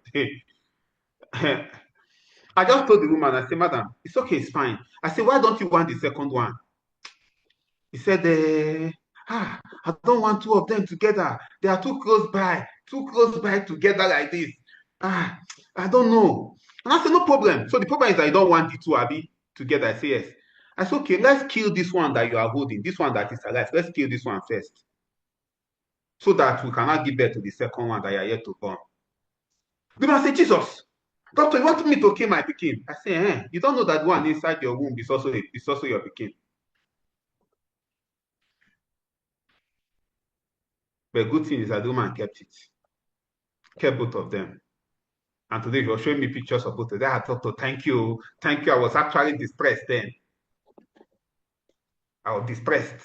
[SPEAKER 1] I just told the woman, I said, madam, it's okay, it's fine. I said, why don't you want the second one? He said, I don't want two of them together. They are too close by together like this. I don't know. And I said, no problem. So the problem is I don't want the two, Abby, together. I say, yes. I said, okay, let's kill this one that you are holding, this one that is alive. Let's kill this one first. So that we cannot give birth to the second one that you are yet to born. The man said, Jesus, doctor, you want me to kill my pikin? I say, you don't know that one inside your womb is also your pikin. But good thing is that the woman kept it. Kept both of them. And today he was showing me pictures of both of them. I thought, oh, thank you. Thank you. I was actually distressed then. I was distressed.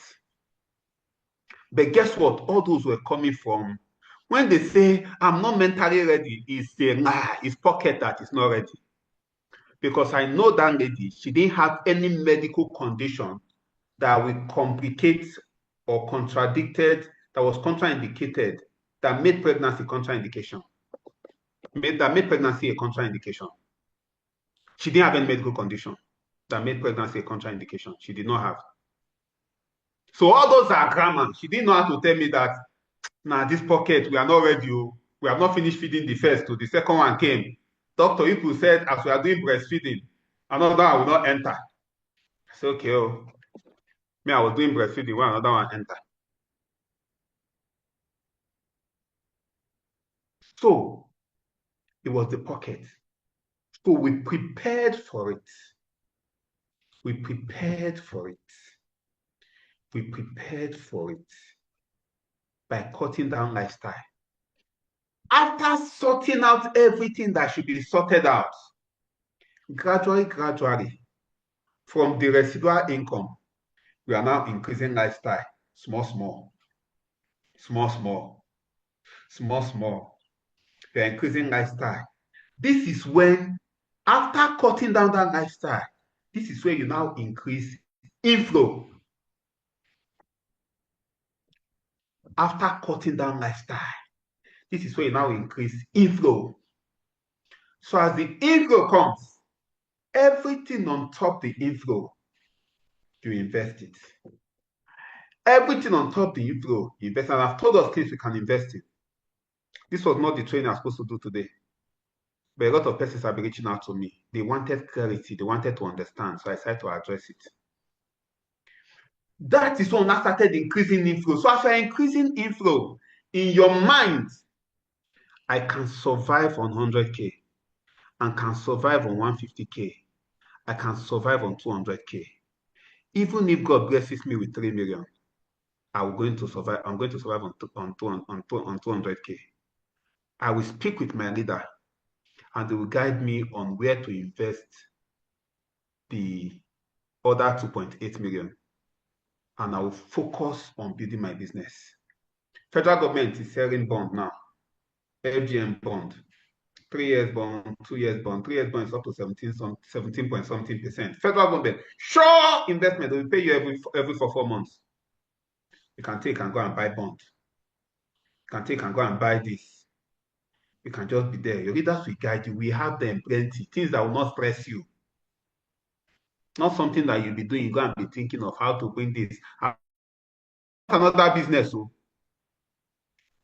[SPEAKER 1] But guess what? All those were coming from when they say I'm not mentally ready, it's a lie, it's pocket that is not ready. Because I know that lady, she didn't have any medical condition that will complicate or contradicted, that was contraindicated, that made pregnancy contraindication. That made pregnancy a contraindication. She didn't have any medical condition that made pregnancy a contraindication. She did not have. So all those are grammar. She didn't know how to tell me that, now this pocket, we are not ready. We have not finished feeding the first, so the second one came. Dr. Ipu said, as we are doing breastfeeding, another one will not enter. I said, okay, oh. Me, I was doing breastfeeding when another one enter. So it was the pocket. So we prepared for it. We prepared for it. We prepared for it by cutting down lifestyle. After sorting out everything that should be sorted out, gradually, from the residual income, we are now increasing lifestyle, small, small, small, small, small, small. We are increasing lifestyle. This is when, after cutting down that lifestyle, this is where you now increase inflow. After cutting down lifestyle, this is where you now increase inflow. So as the inflow comes, everything on top the inflow, you invest it. Everything on top the inflow, you invest. And I've told us things we can invest in. This was not the training I'm supposed to do today. But a lot of persons have been reaching out to me. They wanted clarity. They wanted to understand. So I decided to address it. That is when I started increasing inflow. So as you're increasing inflow in your mind, I can survive on 100K and can survive on 150K. I can survive on 200K. Even if God blesses me with 3 million, I'm going to survive on 200K. I will speak with my leader and they will guide me on where to invest the other 2.8 million. And I will focus on building my business. Federal government is selling bond now. FGM bond. 3 years bond, 2 years bond. 3 years bond is up to 17 point something%. Federal government, sure investment, they will pay you every 4 months. You can take and go and buy bond. You can take and go and buy this. You can just be there. Your leaders will guide you. We have them plenty. Things that will not stress you. Not something that you'll be doing. You go and be thinking of how to bring this. Another business. So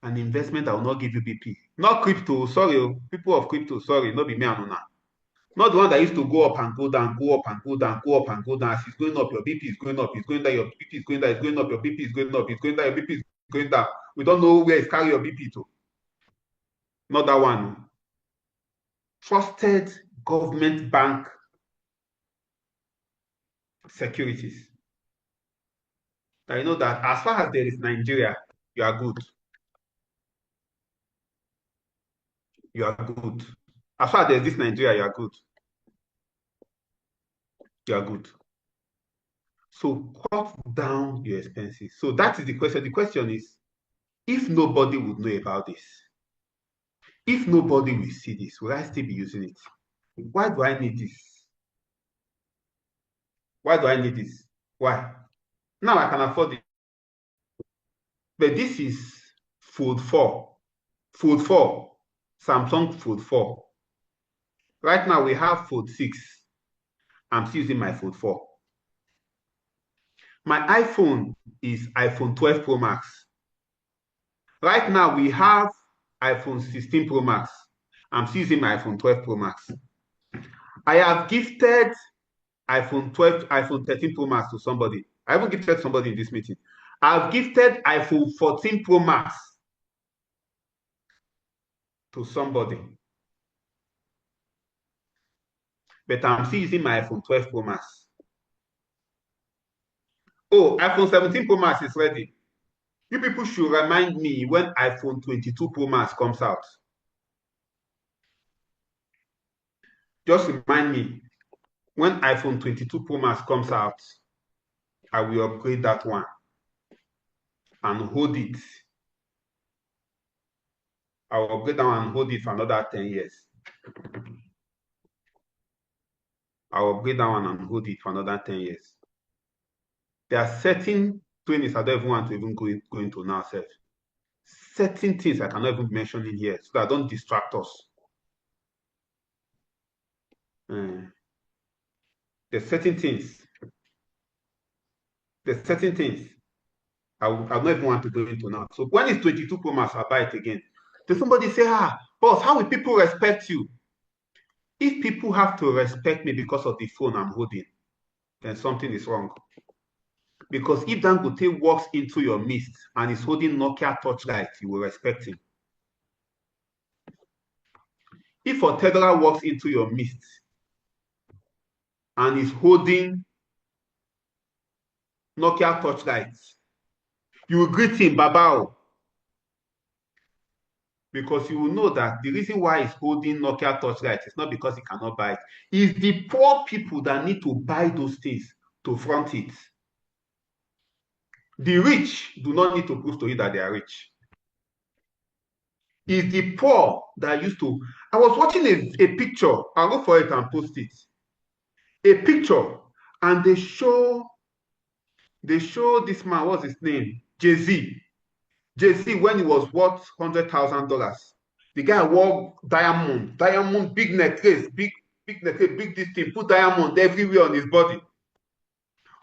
[SPEAKER 1] an investment that will not give you BP. Not crypto, sorry, people of crypto, sorry, not be me and una. Not the one that used to go up and go down, go up and go down, go up and go down. As it's going up, your BP is going up, it's going down, your BP is going down, it's going up, your BP is going up, it's going down, your BP is going down. We don't know where it's carry your BP to. Not that one. Trusted government bank securities. That you know that as far as there is Nigeria, you are good. You are good. As far as there is this Nigeria, you are good. You are good. So cut down your expenses. So that is the question. The question is, if nobody would know about this, if nobody will see this, will I still be using it? Why do I need this? Why do I need this? Why? Now I can afford it. But this is Fold 4. Fold 4. Samsung Fold 4. Right now we have Fold 6. I'm still using my Fold 4. My iPhone is iPhone 12 Pro Max. Right now we have iPhone 16 Pro Max. I'm still using my iPhone 12 Pro Max. I have gifted iPhone 12, iPhone 13 Pro Max to somebody. I haven't gifted somebody in this meeting. I've gifted iPhone 14 Pro Max to somebody. But I'm still using my iPhone 12 Pro Max. Oh, iPhone 17 Pro Max is ready. You people should remind me when iPhone 22 Pro Max comes out. Just remind me when iPhone 22 Pro Max comes out, I will upgrade that one and hold it. I will upgrade that one and hold it for another 10 years. I will upgrade that one and hold it for another 10 years. There are certain trainings I don't even want to even go into now, self. Certain things I cannot even mention in here so that I don't distract us. There's certain things. There's certain things I not even want to go into now. So when it's 22 Pro Max, I'll buy it again. Then somebody say, boss, how will people respect you? If people have to respect me because of the phone I'm holding, then something is wrong. Because if Dangote walks into your midst and is holding Nokia Touchlight, you will respect him. If Otedra walks into your midst and is holding Nokia Touchlight, you will greet him, Babao. Because you will know that the reason why he's holding Nokia Touchlight is not because he cannot buy it. It's the poor people that need to buy those things to front it. The rich do not need to prove to you that they are rich. It's the poor that used to. I was watching a picture. I'll go for it and post it. A picture, and they show this man. What's his name? Jay-Z. Jay-Z, when he was worth $100,000. The guy wore diamond, big necklace, big necklace, big this thing, put diamond everywhere on his body.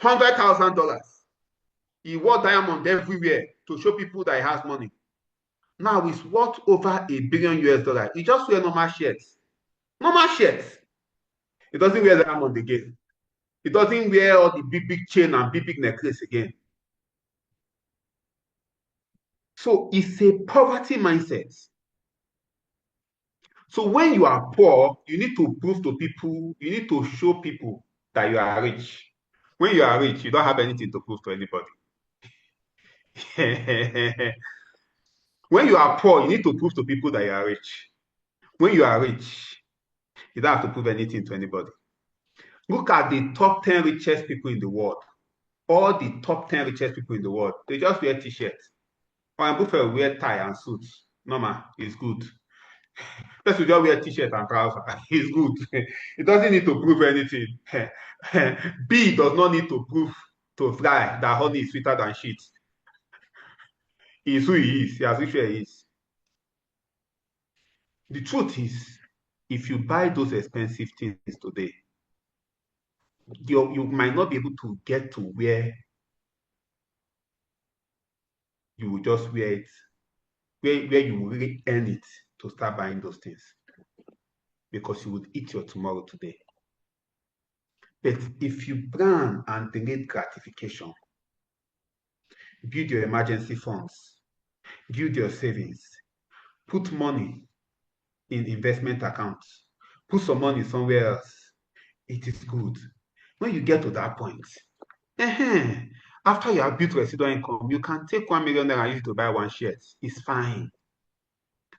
[SPEAKER 1] $100,000. He wore diamond everywhere to show people that he has money. Now he's worth over $1 billion US. He just wear normal shirts. Normal shirts. He doesn't wear diamond again. He doesn't wear all the big chain and big necklace again. So it's a poverty mindset. So when you are poor, you need to prove to people, you need to show people that you are rich. When you are rich, you don't have anything to prove to anybody. When you are poor, you need to prove to people that you are rich. When you are rich, you don't have to prove anything to anybody. Look at the top 10 richest people in the world. All the top 10 richest people in the world, they just wear t-shirts. Warren Buffett wear tie and suits. Normal, it's good. Just just wear t-shirt and trousers. It's good. It doesn't need to prove anything. B does not need to prove to fly that honey is sweeter than shit. He is who he is. He has reached where he is. The truth is, if you buy those expensive things today, you might not be able to get to where you will just wear it, where you will really earn it to start buying those things. Because you would eat your tomorrow today. But if you plan and delay gratification, build your emergency funds, build your savings, put money in investment accounts, put some money somewhere else, it is good. When you get to that point, after you have built residual income, you can take 1 million naira and use it to buy one share. It's fine.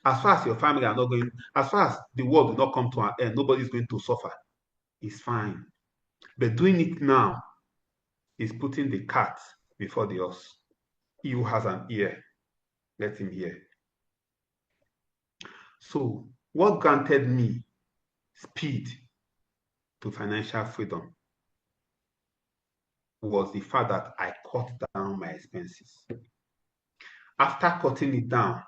[SPEAKER 1] As far as your family are not going, as far as the world will not come to an end, nobody's going to suffer. It's fine. But doing it now is putting the cat before the horse. He who has an ear, let him hear. So, what granted me speed to financial freedom was the fact that I cut down my expenses. After cutting it down,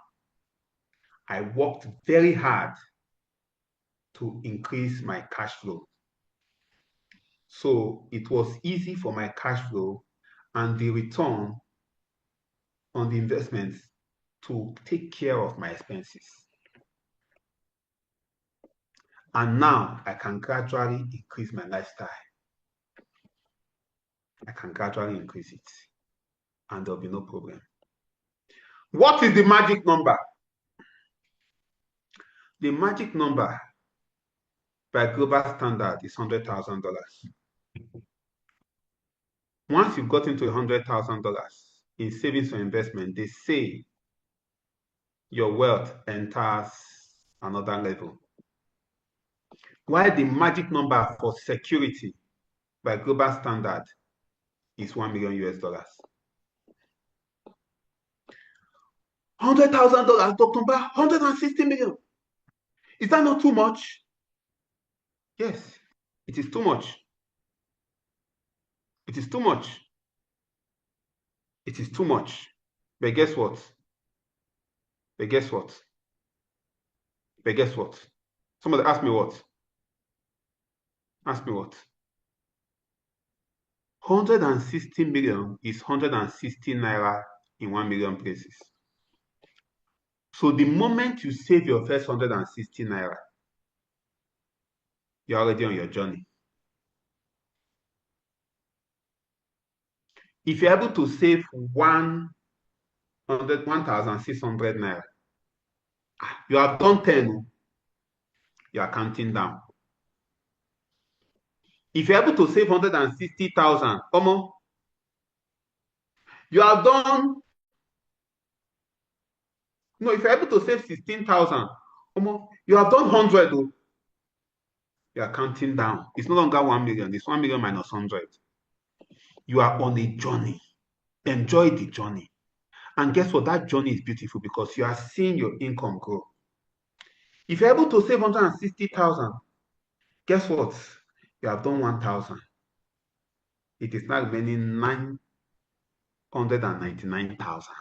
[SPEAKER 1] I worked very hard to increase my cash flow. So it was easy for my cash flow and the return on the investments to take care of my expenses. And now I can gradually increase my lifestyle. I can gradually increase it, and there'll be no problem. What is the magic number? The magic number by global standard is $100,000. Once you've got into $100,000 in savings or investment, they say your wealth enters another level. While the magic number for security by global standard is $1 million US. $100,000, Dr. Mba, 160 million. Is that not too much? Yes, it is too much. It is too much. It is too much. But guess what? But guess what? But guess what? Somebody ask me what? Ask me what? 160 million is 160 naira in 1 million places. So the moment you save your first 160 naira, you're already on your journey. If you're able to save 1,600 naira, you have done 10, you are counting down. If you're able to save 160,000, you have done No, if you're able to save 16,000, you have done 100. You are counting down. It's no longer 1 million. It's 1 million minus 100. You are on a journey. Enjoy the journey. And guess what? That journey is beautiful because you are seeing your income grow. If you're able to save 160,000, guess what? You have done 1,000. It is now remaining 999,000.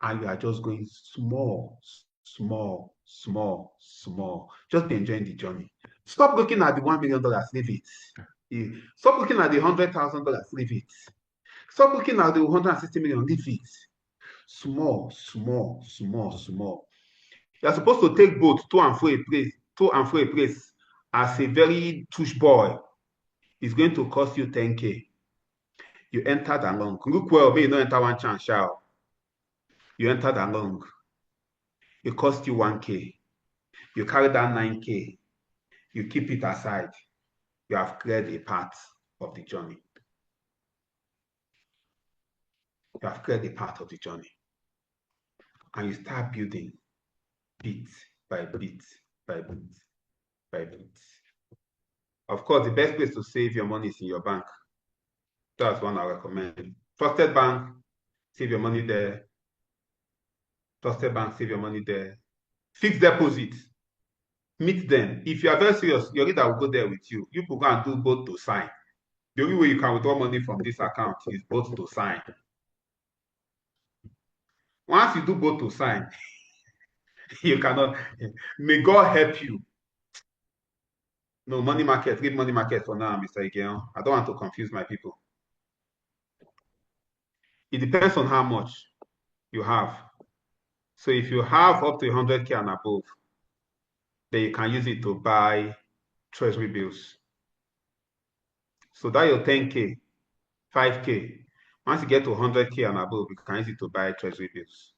[SPEAKER 1] And you are just going small, small, small, small. Just be enjoying the journey. Stop looking at the $1 million, leave it. Stop looking at the $100,000, leave it. Stop looking at the 160 million, leave it. Small, small, small, small. You're supposed to take boat to and fro a place as a very touch boy. It's going to cost you 10K. You entered along. Look well, but you don't enter one chance, shall. You entered along. It cost you 1K. You carry that 9K. You keep it aside. You have cleared a part of the journey. You have cleared a part of the journey. And you start building bit by bit by bit by bit. Of course, the best place to save your money is in your bank. That's one I recommend. Trusted bank, save your money there. Trusted bank, save your money there. Fixed deposit, meet them. If you are very serious, your leader will go there with you. You go and do both to sign. The only way you can withdraw money from this account is both to sign. Once you do both to sign, you cannot. May God help you. No, money market, leave money market for now, Mr. Ikeon. I don't want to confuse my people. It depends on how much you have. So if you have up to 100K and above, then you can use it to buy treasury bills. So that your 10K, 5K. Once you get to 100K and above, you can use it to buy treasury bills.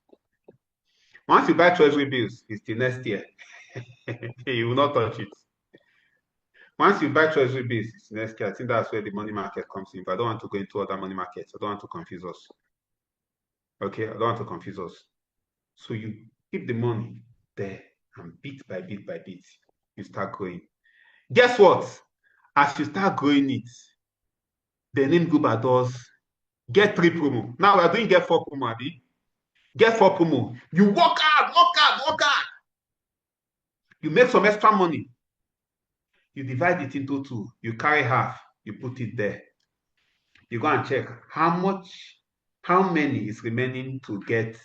[SPEAKER 1] Once you buy treasury bills, it's the next year. You will not touch it. Once you buy treasury bills, it's next year. I think that's where the money market comes in. But I don't want to go into other money markets. I don't want to confuse us. Okay, I don't want to confuse us. So you keep the money there, and bit by bit by bit, you start growing. Guess what? As you start growing it, the name group does get 3 promo. Now we are doing get 4 promo, Abi. Get 4 promo. You work hard, work hard, work hard. You make some extra money. You divide it into 2. You carry half. You put it there. You go and check how many is remaining to get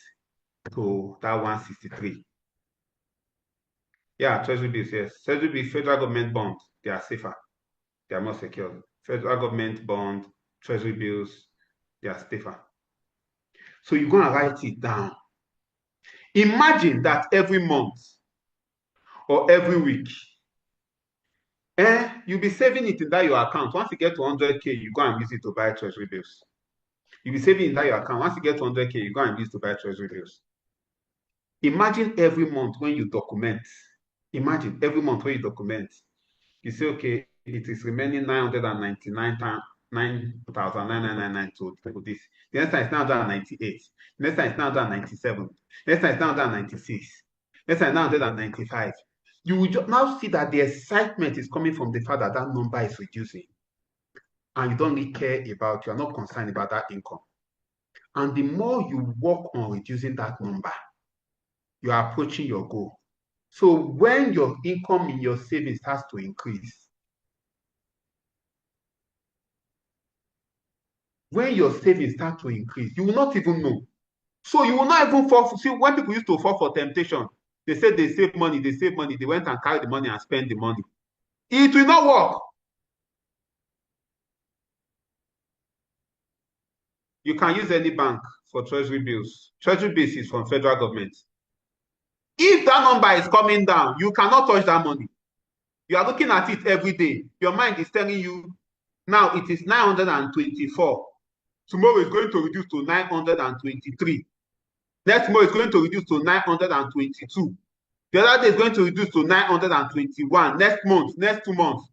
[SPEAKER 1] to that 163. Yeah, treasury bills, yes. Treasury bills, federal government bonds, they are safer. They are more secure. Federal government bond, treasury bills, they are safer. So you're going to write it down. Imagine that every month or every week, you'll be saving it in that your account. Once you get to 100K, you go and use it to buy treasury bills. You'll be saving in that your account. Once you get to 100K, you go and use it to buy treasury bills. Imagine every month when you document. Imagine every month when you document. You say, okay, it is remaining 999 to this. The next time it's 998. The next time it's 997. The next time it's 996. The next time it's 995. You will now see that the excitement is coming from the fact that that number is reducing. And you don't really care about, you are not concerned about that income. And the more you work on reducing that number, you are approaching your goal. So when your income in your savings starts to increase, when your savings start to increase, you will not even know. So you will not even fall. See, when people used to fall for temptation, they said they save money, they went and carried the money and spent the money. It will not work. You can use any bank for treasury bills. Treasury bills is from federal government. If that number is coming down, you cannot touch that money. You are looking at it every day. Your mind is telling you, now it is 924. Tomorrow is going to reduce to 923. Next month is going to reduce to 922. The other day is going to reduce to 921. Next month, next 2 months.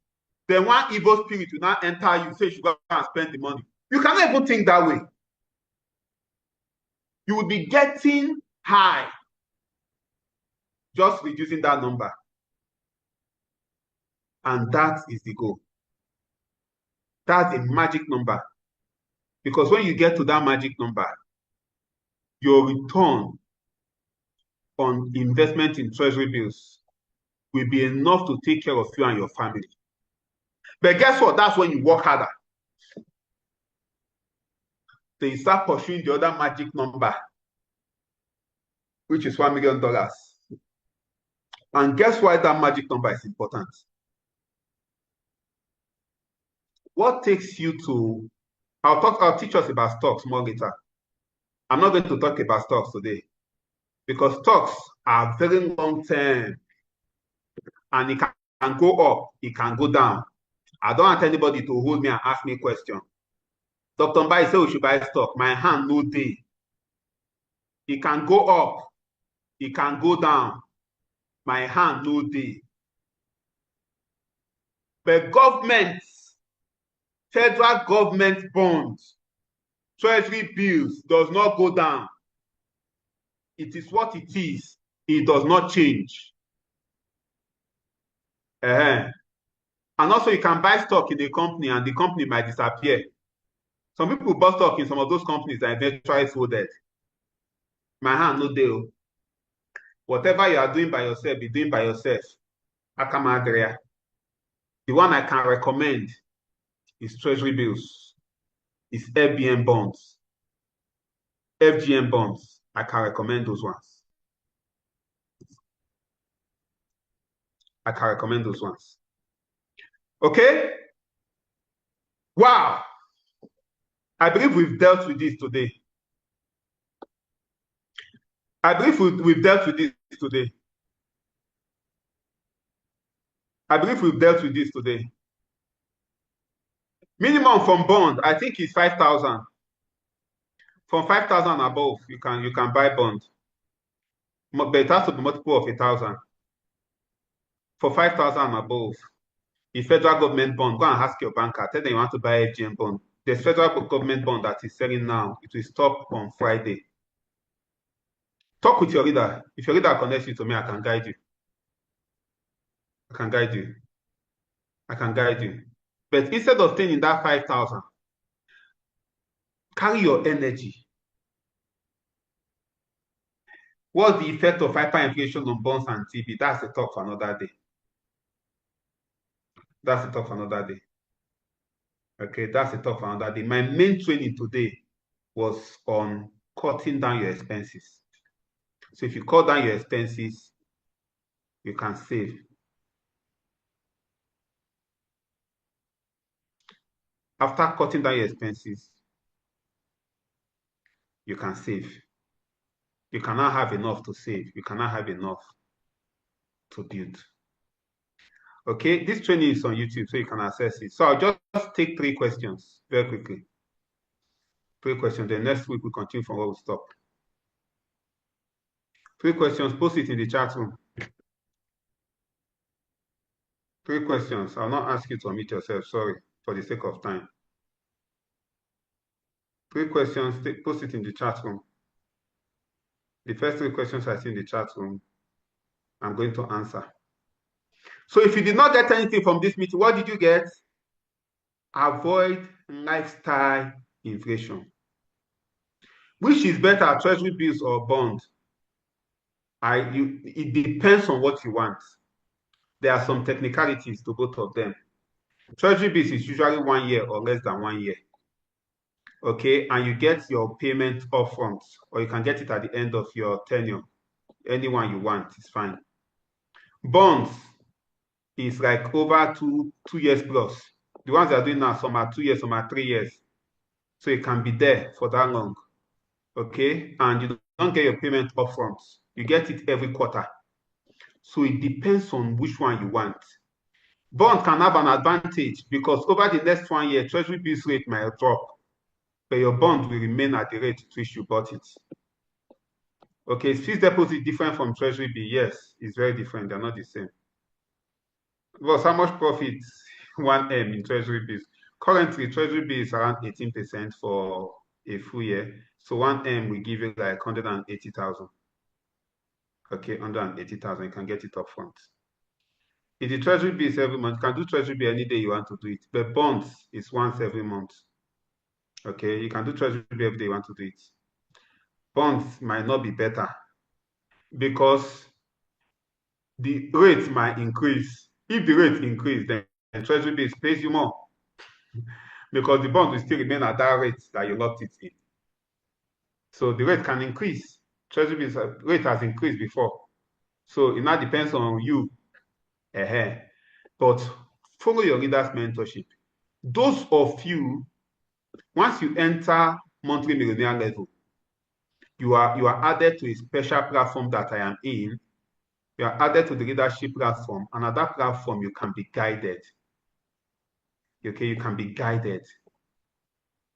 [SPEAKER 1] Then one evil spirit will now enter you, say you should go and spend the money. You cannot even think that way. You will be getting high just reducing that number. And that is the goal. That's a magic number. Because when you get to that magic number, your return on investment in treasury bills will be enough to take care of you and your family. But guess what? That's when you work harder. Then you start pursuing the other magic number, which is $1 million. And guess why that magic number is important? What takes you to, I'll teach us about stocks more later. I'm not going to talk about stocks today because stocks are very long term and it can go up, it can go down. I don't want anybody to hold me and ask me a question. Dr. Mbai said we should buy stock. My hand no day. It can go up, it can go down. My hand no day. But governments, federal government bonds, treasury bills does not go down. It is what it is. It does not change. And also you can buy stock in a company and the company might disappear. Some people bought stock in some of those companies and eventually sold it. My hand no deal. Whatever you are doing by yourself, be doing by yourself. Akamadria. The one I can recommend is treasury bills. It's FBN bonds. FGM bonds. I can recommend those ones. I can recommend those ones. Okay? Wow. I believe we've dealt with this today. I believe we've dealt with this today. I believe we've dealt with this today. Minimum from bond, I think is 5,000. From 5,000 above, you can buy bond. But it has to be multiple of 1,000. For 5,000 above, the federal government bond, go and ask your banker, tell them you want to buy a FGM bond. The federal government bond that is selling now, it will stop on Friday. Talk with your leader. If your leader connects you to me, I can guide you. I can guide you. I can guide you. But instead of staying in that 5,000, carry your energy. What's the effect of hyperinflation on bonds and TB? That's a talk for another day. That's a talk for another day. Okay, that's a talk for another day. My main training today was on cutting down your expenses. So if you cut down your expenses, you can save. After cutting down your expenses, you can save. You cannot have enough to save. You cannot have enough to build. Okay, this training is on YouTube, so you can access it. So I'll just take 3 questions very quickly. 3 questions. Then next week we continue from where we stop. 3 questions. Post it in the chat room. 3 questions. I'll not ask you to unmute yourself. Sorry, for the sake of time. 3 questions. Post it in the chat room. The first 3 questions I see in the chat room, I'm going to answer. So if you did not get anything from this meeting, what did you get? Avoid lifestyle inflation. Which is better, treasury bills or bond? It depends on what you want. There are some technicalities to both of them. Treasury bills is usually 1 year or less than 1 year. Okay, and you get your payment upfront, or you can get it at the end of your tenure. Anyone you want is fine. Bonds is like over two years plus. The ones that are doing now, some are 2 years, some are 3 years. So it can be there for that long. Okay, and you don't get your payment upfront. You get it every quarter. So it depends on which one you want. Bond can have an advantage because over the next 1 year, treasury bills rate might drop, but your bond will remain at the rate at which you bought it. Okay, is fixed deposit different from treasury bill? Yes, it's very different. They're not the same. Well, how much profit 1M in treasury bills? Currently, treasury bill is around 18% for a full year. So 1M will give you like 180,000. Okay, 180,000, you can get it up front. If the treasury bill is every month, you can do treasury bill any day you want to do it. But bonds is once every month. Okay, you can do treasury bill every day you want to do it. Bonds might not be better because the rate might increase. If the rate increase, then treasury bills pays you more because the bond will still remain at that rate that you locked it in. So the rate can increase. Treasury bills rate has increased before. So it now depends on you. But follow your leader's mentorship. Those of you, once you enter monthly millionaire level, you are added to a special platform that I am in. You are added to the leadership platform, and at that platform, you can be guided. Okay, you can be guided.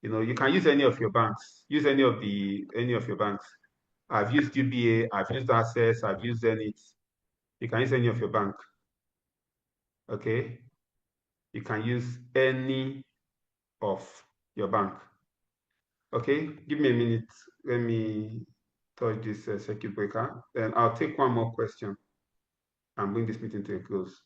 [SPEAKER 1] You can use any of your banks. Use any of your banks. I've used UBA, I've used Access, I've used Zenith. You can use any of your bank. Okay, you can use any of your bank. Okay, give me a minute. Let me touch this circuit breaker. Then I'll take one more question and bring this meeting to a close.